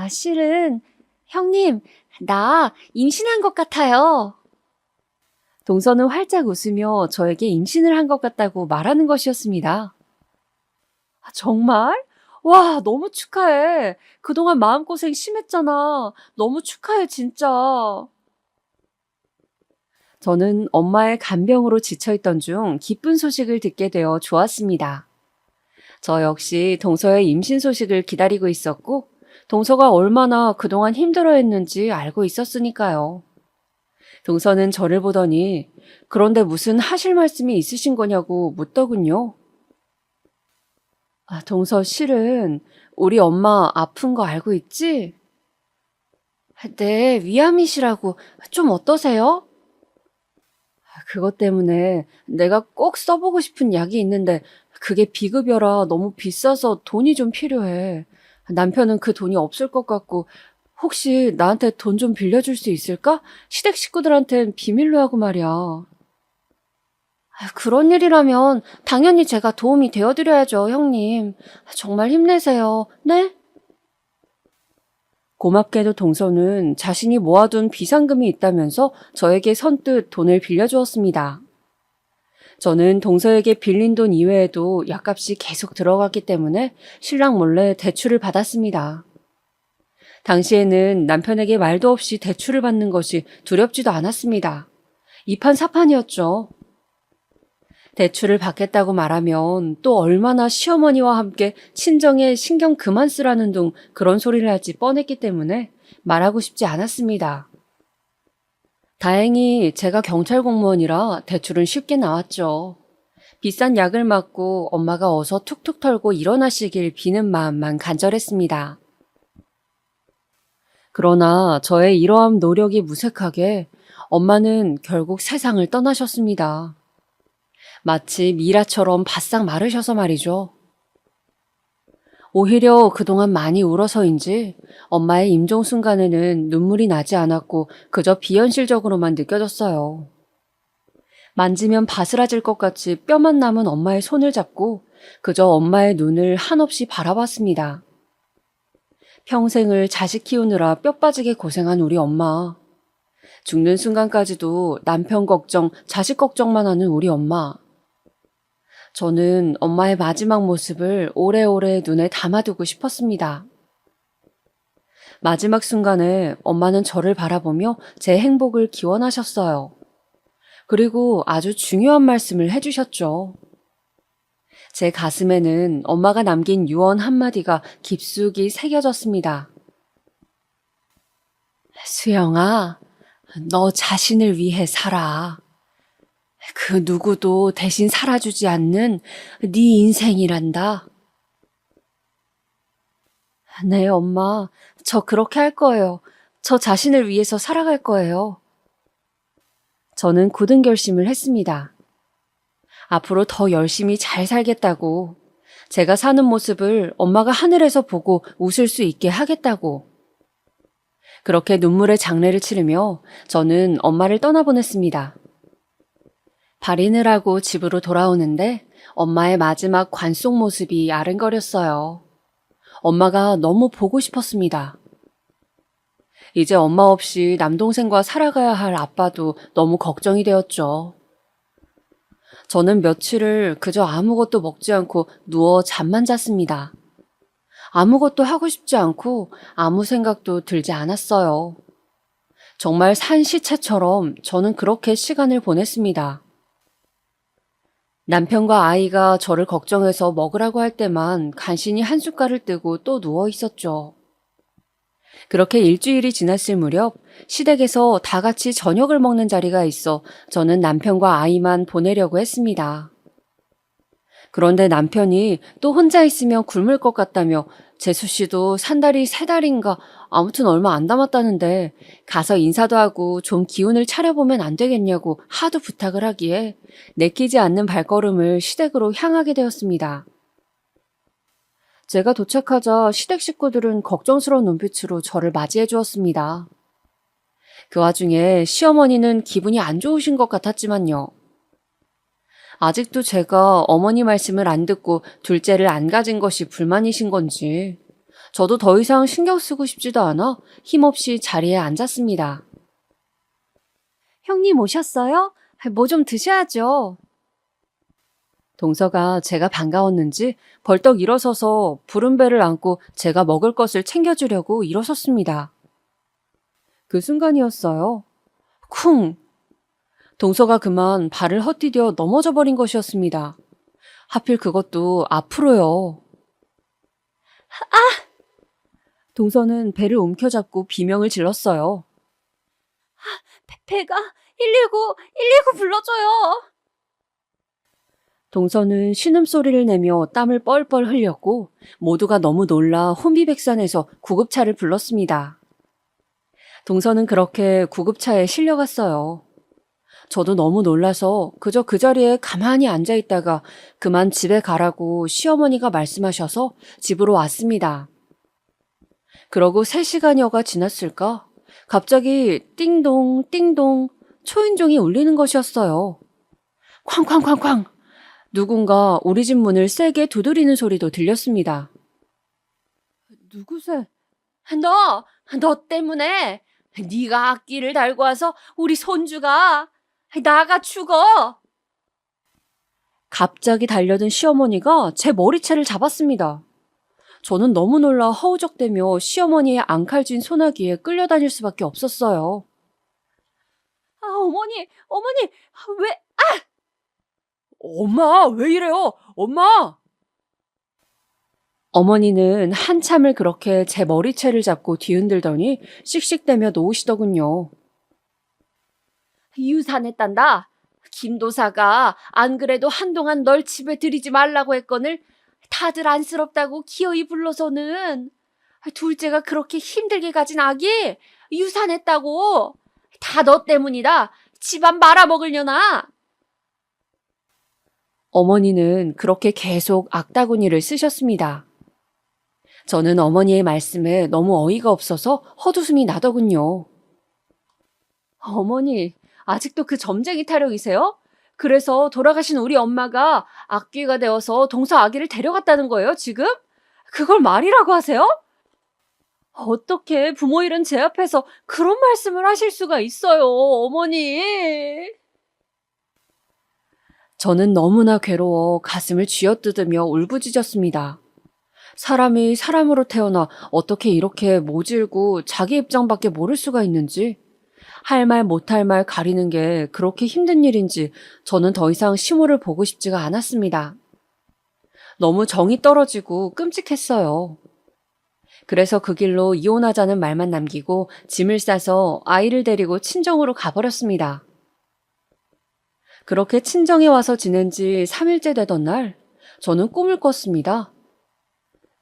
실은 형님, 나 임신한 것 같아요. 동서는 활짝 웃으며 저에게 임신을 한 것 같다고 말하는 것이었습니다. 정말? 와, 너무 축하해. 그동안 마음고생 심했잖아. 너무 축하해, 진짜. 저는 엄마의 간병으로 지쳐있던 중 기쁜 소식을 듣게 되어 좋았습니다. 저 역시 동서의 임신 소식을 기다리고 있었고 동서가 얼마나 그동안 힘들어했는지 알고 있었으니까요. 동서는 저를 보더니 그런데 무슨 하실 말씀이 있으신 거냐고 묻더군요. 동서 실은 우리 엄마 아픈 거 알고 있지? 네, 위암이시라고. 좀 어떠세요? 그것 때문에 내가 꼭 써보고 싶은 약이 있는데 그게 비급여라 너무 비싸서 돈이 좀 필요해. 남편은 그 돈이 없을 것 같고 혹시 나한테 돈 좀 빌려줄 수 있을까? 시댁 식구들한텐 비밀로 하고 말이야. 그런 일이라면 당연히 제가 도움이 되어드려야죠, 형님. 정말 힘내세요. 네? 고맙게도 동서는 자신이 모아둔 비상금이 있다면서 저에게 선뜻 돈을 빌려주었습니다. 저는 동서에게 빌린 돈 이외에도 약값이 계속 들어갔기 때문에 신랑 몰래 대출을 받았습니다. 당시에는 남편에게 말도 없이 대출을 받는 것이 두렵지도 않았습니다. 이판사판이었죠. 대출을 받겠다고 말하면 또 얼마나 시어머니와 함께 친정에 신경 그만 쓰라는 둥 그런 소리를 할지 뻔했기 때문에 말하고 싶지 않았습니다. 다행히 제가 경찰 공무원이라 대출은 쉽게 나왔죠. 비싼 약을 맞고 엄마가 어서 툭툭 털고 일어나시길 비는 마음만 간절했습니다. 그러나 저의 이러한 노력이 무색하게 엄마는 결국 세상을 떠나셨습니다. 마치 미라처럼 바싹 마르셔서 말이죠. 오히려 그동안 많이 울어서인지 엄마의 임종 순간에는 눈물이 나지 않았고 그저 비현실적으로만 느껴졌어요. 만지면 바스라질 것 같이 뼈만 남은 엄마의 손을 잡고 그저 엄마의 눈을 한없이 바라봤습니다. 평생을 자식 키우느라 뼈 빠지게 고생한 우리 엄마. 죽는 순간까지도 남편 걱정, 자식 걱정만 하는 우리 엄마. 저는 엄마의 마지막 모습을 오래오래 눈에 담아두고 싶었습니다. 마지막 순간에 엄마는 저를 바라보며 제 행복을 기원하셨어요. 그리고 아주 중요한 말씀을 해주셨죠. 제 가슴에는 엄마가 남긴 유언 한마디가 깊숙이 새겨졌습니다. 수영아, 너 자신을 위해 살아. 그 누구도 대신 살아주지 않는 네 인생이란다. 네, 엄마. 저 그렇게 할 거예요. 저 자신을 위해서 살아갈 거예요. 저는 굳은 결심을 했습니다. 앞으로 더 열심히 잘 살겠다고. 제가 사는 모습을 엄마가 하늘에서 보고 웃을 수 있게 하겠다고. 그렇게 눈물의 장례를 치르며 저는 엄마를 떠나보냈습니다. 발인을 하고 집으로 돌아오는데 엄마의 마지막 관속 모습이 아른거렸어요. 엄마가 너무 보고 싶었습니다. 이제 엄마 없이 남동생과 살아가야 할 아빠도 너무 걱정이 되었죠. 저는 며칠을 그저 아무것도 먹지 않고 누워 잠만 잤습니다. 아무것도 하고 싶지 않고 아무 생각도 들지 않았어요. 정말 산 시체처럼 저는 그렇게 시간을 보냈습니다. 남편과 아이가 저를 걱정해서 먹으라고 할 때만 간신히 한숟갈을 뜨고 또 누워 있었죠. 그렇게 일주일이 지났을 무렵 시댁에서 다 같이 저녁을 먹는 자리가 있어 저는 남편과 아이만 보내려고 했습니다. 그런데 남편이 또 혼자 있으면 굶을 것 같다며 재수 씨도 산 달이 3달인가 아무튼 얼마 안 남았다는데 가서 인사도 하고 좀 기운을 차려보면 안 되겠냐고 하도 부탁을 하기에 내키지 않는 발걸음을 시댁으로 향하게 되었습니다. 제가 도착하자 시댁 식구들은 걱정스러운 눈빛으로 저를 맞이해 주었습니다. 그 와중에 시어머니는 기분이 안 좋으신 것 같았지만요. 아직도 제가 어머니 말씀을 안 듣고 둘째를 안 가진 것이 불만이신 건지 저도 더 이상 신경 쓰고 싶지도 않아 힘없이 자리에 앉았습니다. 형님 오셨어요? 뭐 좀 드셔야죠. 동서가 제가 반가웠는지 벌떡 일어서서 부른 배를 안고 제가 먹을 것을 챙겨주려고 일어섰습니다. 그 순간이었어요. 쿵! 동서가 그만 발을 헛디뎌 넘어져 버린 것이었습니다. 하필 그것도 앞으로요. 동서는 배를 움켜잡고 비명을 질렀어요. 배가 119 불러줘요. 동서는 신음소리를 내며 땀을 뻘뻘 흘렸고 모두가 너무 놀라 혼비백산해서 구급차를 불렀습니다. 동서는 그렇게 구급차에 실려갔어요. 저도 너무 놀라서 그저 그 자리에 가만히 앉아 있다가 그만 집에 가라고 시어머니가 말씀하셔서 집으로 왔습니다. 그러고 3시간여가 지났을까? 갑자기 띵동 띵동 초인종이 울리는 것이었어요. 쾅쾅쾅쾅! 누군가 우리 집 문을 세게 두드리는 소리도 들렸습니다. 누구세? 너 때문에 네가 악기를 달고 와서 우리 손주가 나가 죽어. 갑자기 달려든 시어머니가 제 머리채를 잡았습니다. 저는 너무 놀라 허우적대며 시어머니의 앙칼진 소나기에 끌려다닐 수밖에 없었어요. 어머니, 왜? 엄마, 왜 이래요? 엄마! 어머니는 한참을 그렇게 제 머리채를 잡고 뒤흔들더니 씩씩대며 놓으시더군요. 유산했단다. 김도사가 안 그래도 한동안 널 집에 들이지 말라고 했거늘 다들 안쓰럽다고 기어이 불러서는 둘째가 그렇게 힘들게 가진 아기 유산했다고. 다 너 때문이다. 집안 말아먹으려나. 어머니는 그렇게 계속 악다구니를 쓰셨습니다. 저는 어머니의 말씀에 너무 어이가 없어서 헛웃음이 나더군요. 어머니, 아직도 그 점쟁이 타령이세요? 그래서 돌아가신 우리 엄마가 악귀가 되어서 동서 아기를 데려갔다는 거예요, 지금? 그걸 말이라고 하세요? 어떻게 부모 잃은 제 앞에서 그런 말씀을 하실 수가 있어요, 어머니. 저는 너무나 괴로워 가슴을 쥐어뜯으며 울부짖었습니다. 사람이 사람으로 태어나 어떻게 이렇게 모질고 자기 입장밖에 모를 수가 있는지, 할 말 못할 말 가리는 게 그렇게 힘든 일인지 저는 더 이상 시모를 보고 싶지가 않았습니다. 너무 정이 떨어지고 끔찍했어요. 그래서 그 길로 이혼하자는 말만 남기고 짐을 싸서 아이를 데리고 친정으로 가버렸습니다. 그렇게 친정에 와서 지낸 지 3일째 되던 날, 저는 꿈을 꿨습니다.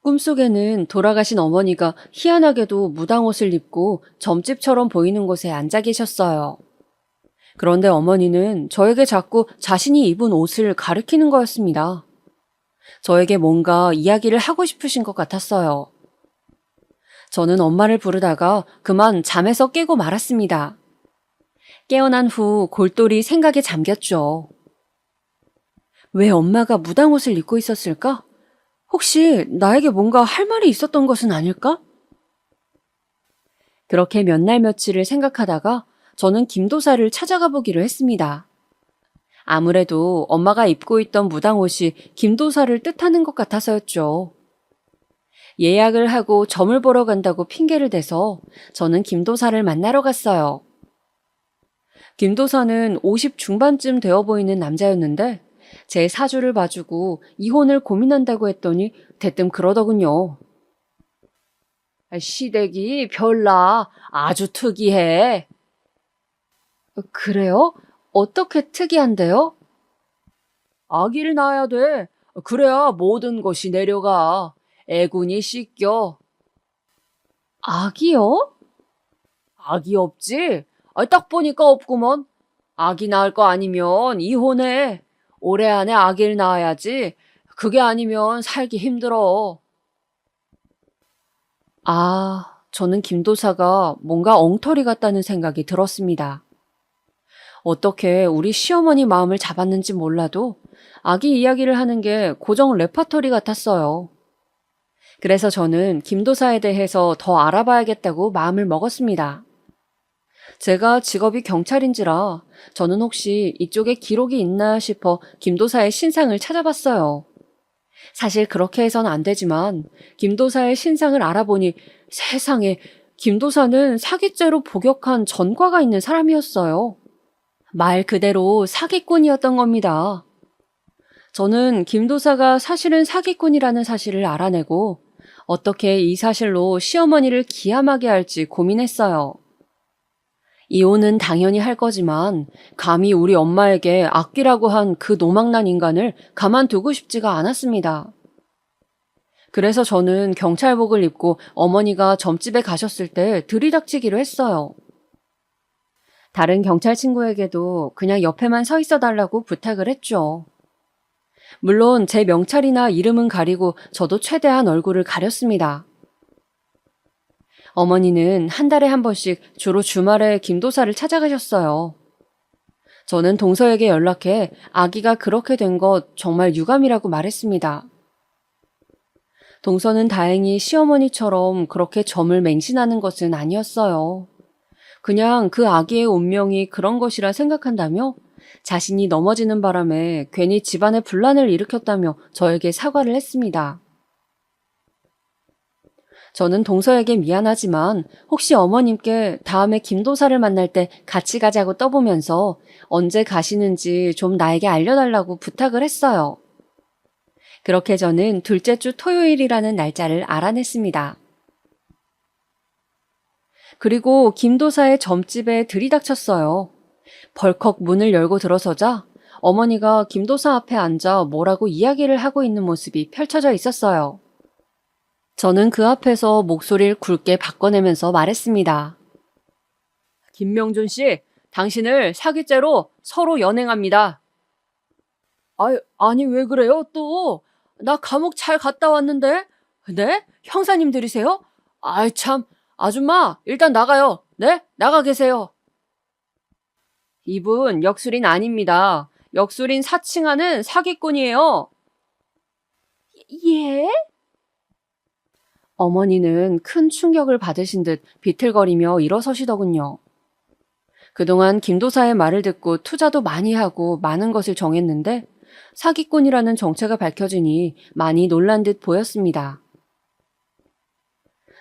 꿈속에는 돌아가신 어머니가 희한하게도 무당옷을 입고 점집처럼 보이는 곳에 앉아 계셨어요. 그런데 어머니는 저에게 자꾸 자신이 입은 옷을 가리키는 거였습니다. 저에게 뭔가 이야기를 하고 싶으신 것 같았어요. 저는 엄마를 부르다가 그만 잠에서 깨고 말았습니다. 깨어난 후 골똘히 생각에 잠겼죠. 왜 엄마가 무당옷을 입고 있었을까? 혹시 나에게 뭔가 할 말이 있었던 것은 아닐까? 그렇게 몇 날 며칠을 생각하다가 저는 김도사를 찾아가 보기로 했습니다. 아무래도 엄마가 입고 있던 무당옷이 김도사를 뜻하는 것 같아서였죠. 예약을 하고 점을 보러 간다고 핑계를 대서 저는 김도사를 만나러 갔어요. 김도사는 50 중반쯤 되어 보이는 남자였는데 제 사주를 봐주고 이혼을 고민한다고 했더니 대뜸 그러더군요. 시댁이 별나 아주 특이해. 그래요? 어떻게 특이한데요? 아기를 낳아야 돼. 그래야 모든 것이 내려가. 애군이 씻겨. 아기요? 아기 없지? 딱 보니까 없구먼. 아기 낳을 거 아니면 이혼해. 올해 안에 아기를 낳아야지. 그게 아니면 살기 힘들어. 저는 김도사가 뭔가 엉터리 같다는 생각이 들었습니다. 어떻게 우리 시어머니 마음을 잡았는지 몰라도 아기 이야기를 하는 게 고정 레퍼토리 같았어요. 그래서 저는 김도사에 대해서 더 알아봐야겠다고 마음을 먹었습니다. 제가 직업이 경찰인지라 저는 혹시 이쪽에 기록이 있나 싶어 김도사의 신상을 찾아봤어요. 사실 그렇게 해서는 안 되지만 김도사의 신상을 알아보니 세상에 김도사는 사기죄로 복역한 전과가 있는 사람이었어요. 말 그대로 사기꾼이었던 겁니다. 저는 김도사가 사실은 사기꾼이라는 사실을 알아내고 어떻게 이 사실로 시어머니를 기함하게 할지 고민했어요. 이혼은 당연히 할 거지만 감히 우리 엄마에게 악귀라고 한 그 노망난 인간을 가만두고 싶지가 않았습니다. 그래서 저는 경찰복을 입고 어머니가 점집에 가셨을 때 들이닥치기로 했어요. 다른 경찰 친구에게도 그냥 옆에만 서 있어 달라고 부탁을 했죠. 물론 제 명찰이나 이름은 가리고 저도 최대한 얼굴을 가렸습니다. 어머니는 한 달에 한 번씩 주로 주말에 김도사를 찾아가셨어요. 저는 동서에게 연락해 아기가 그렇게 된 것 정말 유감이라고 말했습니다. 동서는 다행히 시어머니처럼 그렇게 점을 맹신하는 것은 아니었어요. 그냥 그 아기의 운명이 그런 것이라 생각한다며 자신이 넘어지는 바람에 괜히 집안에 분란을 일으켰다며 저에게 사과를 했습니다. 저는 동서에게 미안하지만 혹시 어머님께 다음에 김도사를 만날 때 같이 가자고 떠보면서 언제 가시는지 좀 나에게 알려달라고 부탁을 했어요. 그렇게 저는 둘째 주 토요일이라는 날짜를 알아냈습니다. 그리고 김도사의 점집에 들이닥쳤어요. 벌컥 문을 열고 들어서자 어머니가 김도사 앞에 앉아 뭐라고 이야기를 하고 있는 모습이 펼쳐져 있었어요. 저는 그 앞에서 목소리를 굵게 바꿔내면서 말했습니다. 김명준 씨, 당신을 사기죄로 서로 연행합니다. 아니 왜 그래요 또? 나 감옥 잘 갔다 왔는데? 네? 형사님들이세요? 아이 참, 아줌마 일단 나가요. 네? 나가 계세요. 이분 역술인 아닙니다. 역술인 사칭하는 사기꾼이에요. 예? 어머니는 큰 충격을 받으신 듯 비틀거리며 일어서시더군요. 그동안 김도사의 말을 듣고 투자도 많이 하고 많은 것을 정했는데 사기꾼이라는 정체가 밝혀지니 많이 놀란 듯 보였습니다.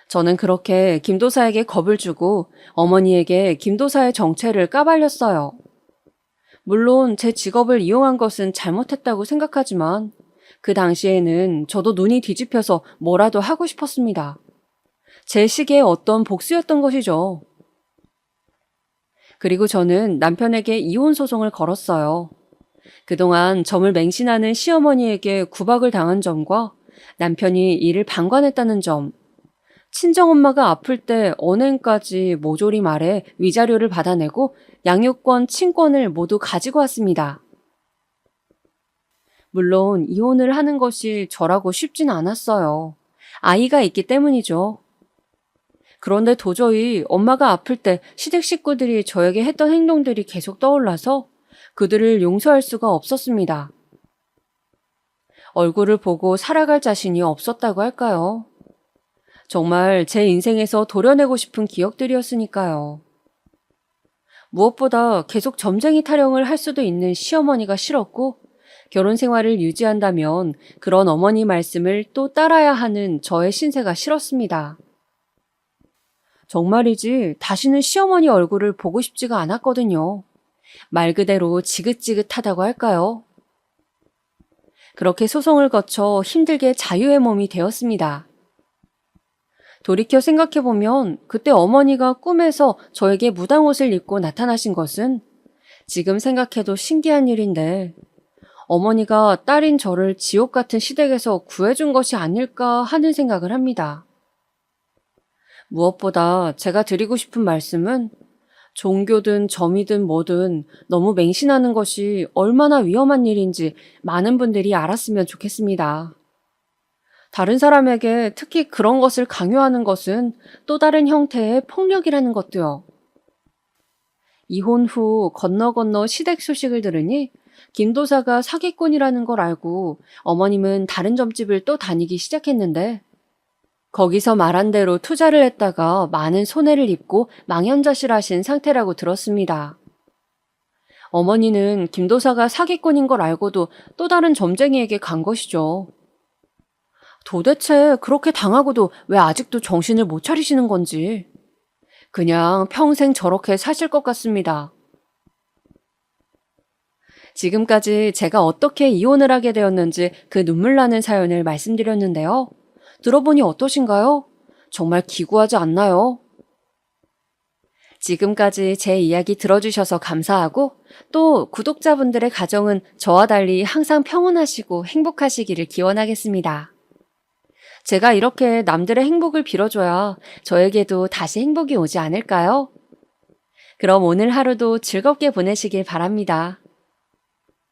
저는 그렇게 김도사에게 겁을 주고 어머니에게 김도사의 정체를 까발렸어요. 물론 제 직업을 이용한 것은 잘못했다고 생각하지만 그 당시에는 저도 눈이 뒤집혀서 뭐라도 하고 싶었습니다. 제 시기에 어떤 복수였던 것이죠. 그리고 저는 남편에게 이혼 소송을 걸었어요. 그동안 점을 맹신하는 시어머니에게 구박을 당한 점과 남편이 이를 방관했다는 점, 친정엄마가 아플 때 언행까지 모조리 말해 위자료를 받아내고 양육권, 친권을 모두 가지고 왔습니다. 물론 이혼을 하는 것이 저라고 쉽진 않았어요. 아이가 있기 때문이죠. 그런데 도저히 엄마가 아플 때 시댁 식구들이 저에게 했던 행동들이 계속 떠올라서 그들을 용서할 수가 없었습니다. 얼굴을 보고 살아갈 자신이 없었다고 할까요? 정말 제 인생에서 도려내고 싶은 기억들이었으니까요. 무엇보다 계속 점쟁이 타령을 할 수도 있는 시어머니가 싫었고 결혼 생활을 유지한다면 그런 어머니 말씀을 또 따라야 하는 저의 신세가 싫었습니다. 정말이지 다시는 시어머니 얼굴을 보고 싶지가 않았거든요. 말 그대로 지긋지긋하다고 할까요? 그렇게 소송을 거쳐 힘들게 자유의 몸이 되었습니다. 돌이켜 생각해보면 그때 어머니가 꿈에서 저에게 무당옷을 입고 나타나신 것은 지금 생각해도 신기한 일인데 어머니가 딸인 저를 지옥 같은 시댁에서 구해준 것이 아닐까 하는 생각을 합니다. 무엇보다 제가 드리고 싶은 말씀은 종교든 점이든 뭐든 너무 맹신하는 것이 얼마나 위험한 일인지 많은 분들이 알았으면 좋겠습니다. 다른 사람에게 특히 그런 것을 강요하는 것은 또 다른 형태의 폭력이라는 것도요. 이혼 후 건너 시댁 소식을 들으니 김도사가 사기꾼이라는 걸 알고 어머님은 다른 점집을 또 다니기 시작했는데 거기서 말한 대로 투자를 했다가 많은 손해를 입고 망연자실하신 상태라고 들었습니다. 어머니는 김도사가 사기꾼인 걸 알고도 또 다른 점쟁이에게 간 것이죠. 도대체 그렇게 당하고도 왜 아직도 정신을 못 차리시는 건지 그냥 평생 저렇게 사실 것 같습니다. 지금까지 제가 어떻게 이혼을 하게 되었는지 그 눈물 나는 사연을 말씀드렸는데요. 들어보니 어떠신가요? 정말 기구하지 않나요? 지금까지 제 이야기 들어주셔서 감사하고 또 구독자분들의 가정은 저와 달리 항상 평온하시고 행복하시기를 기원하겠습니다. 제가 이렇게 남들의 행복을 빌어줘야 저에게도 다시 행복이 오지 않을까요? 그럼 오늘 하루도 즐겁게 보내시길 바랍니다.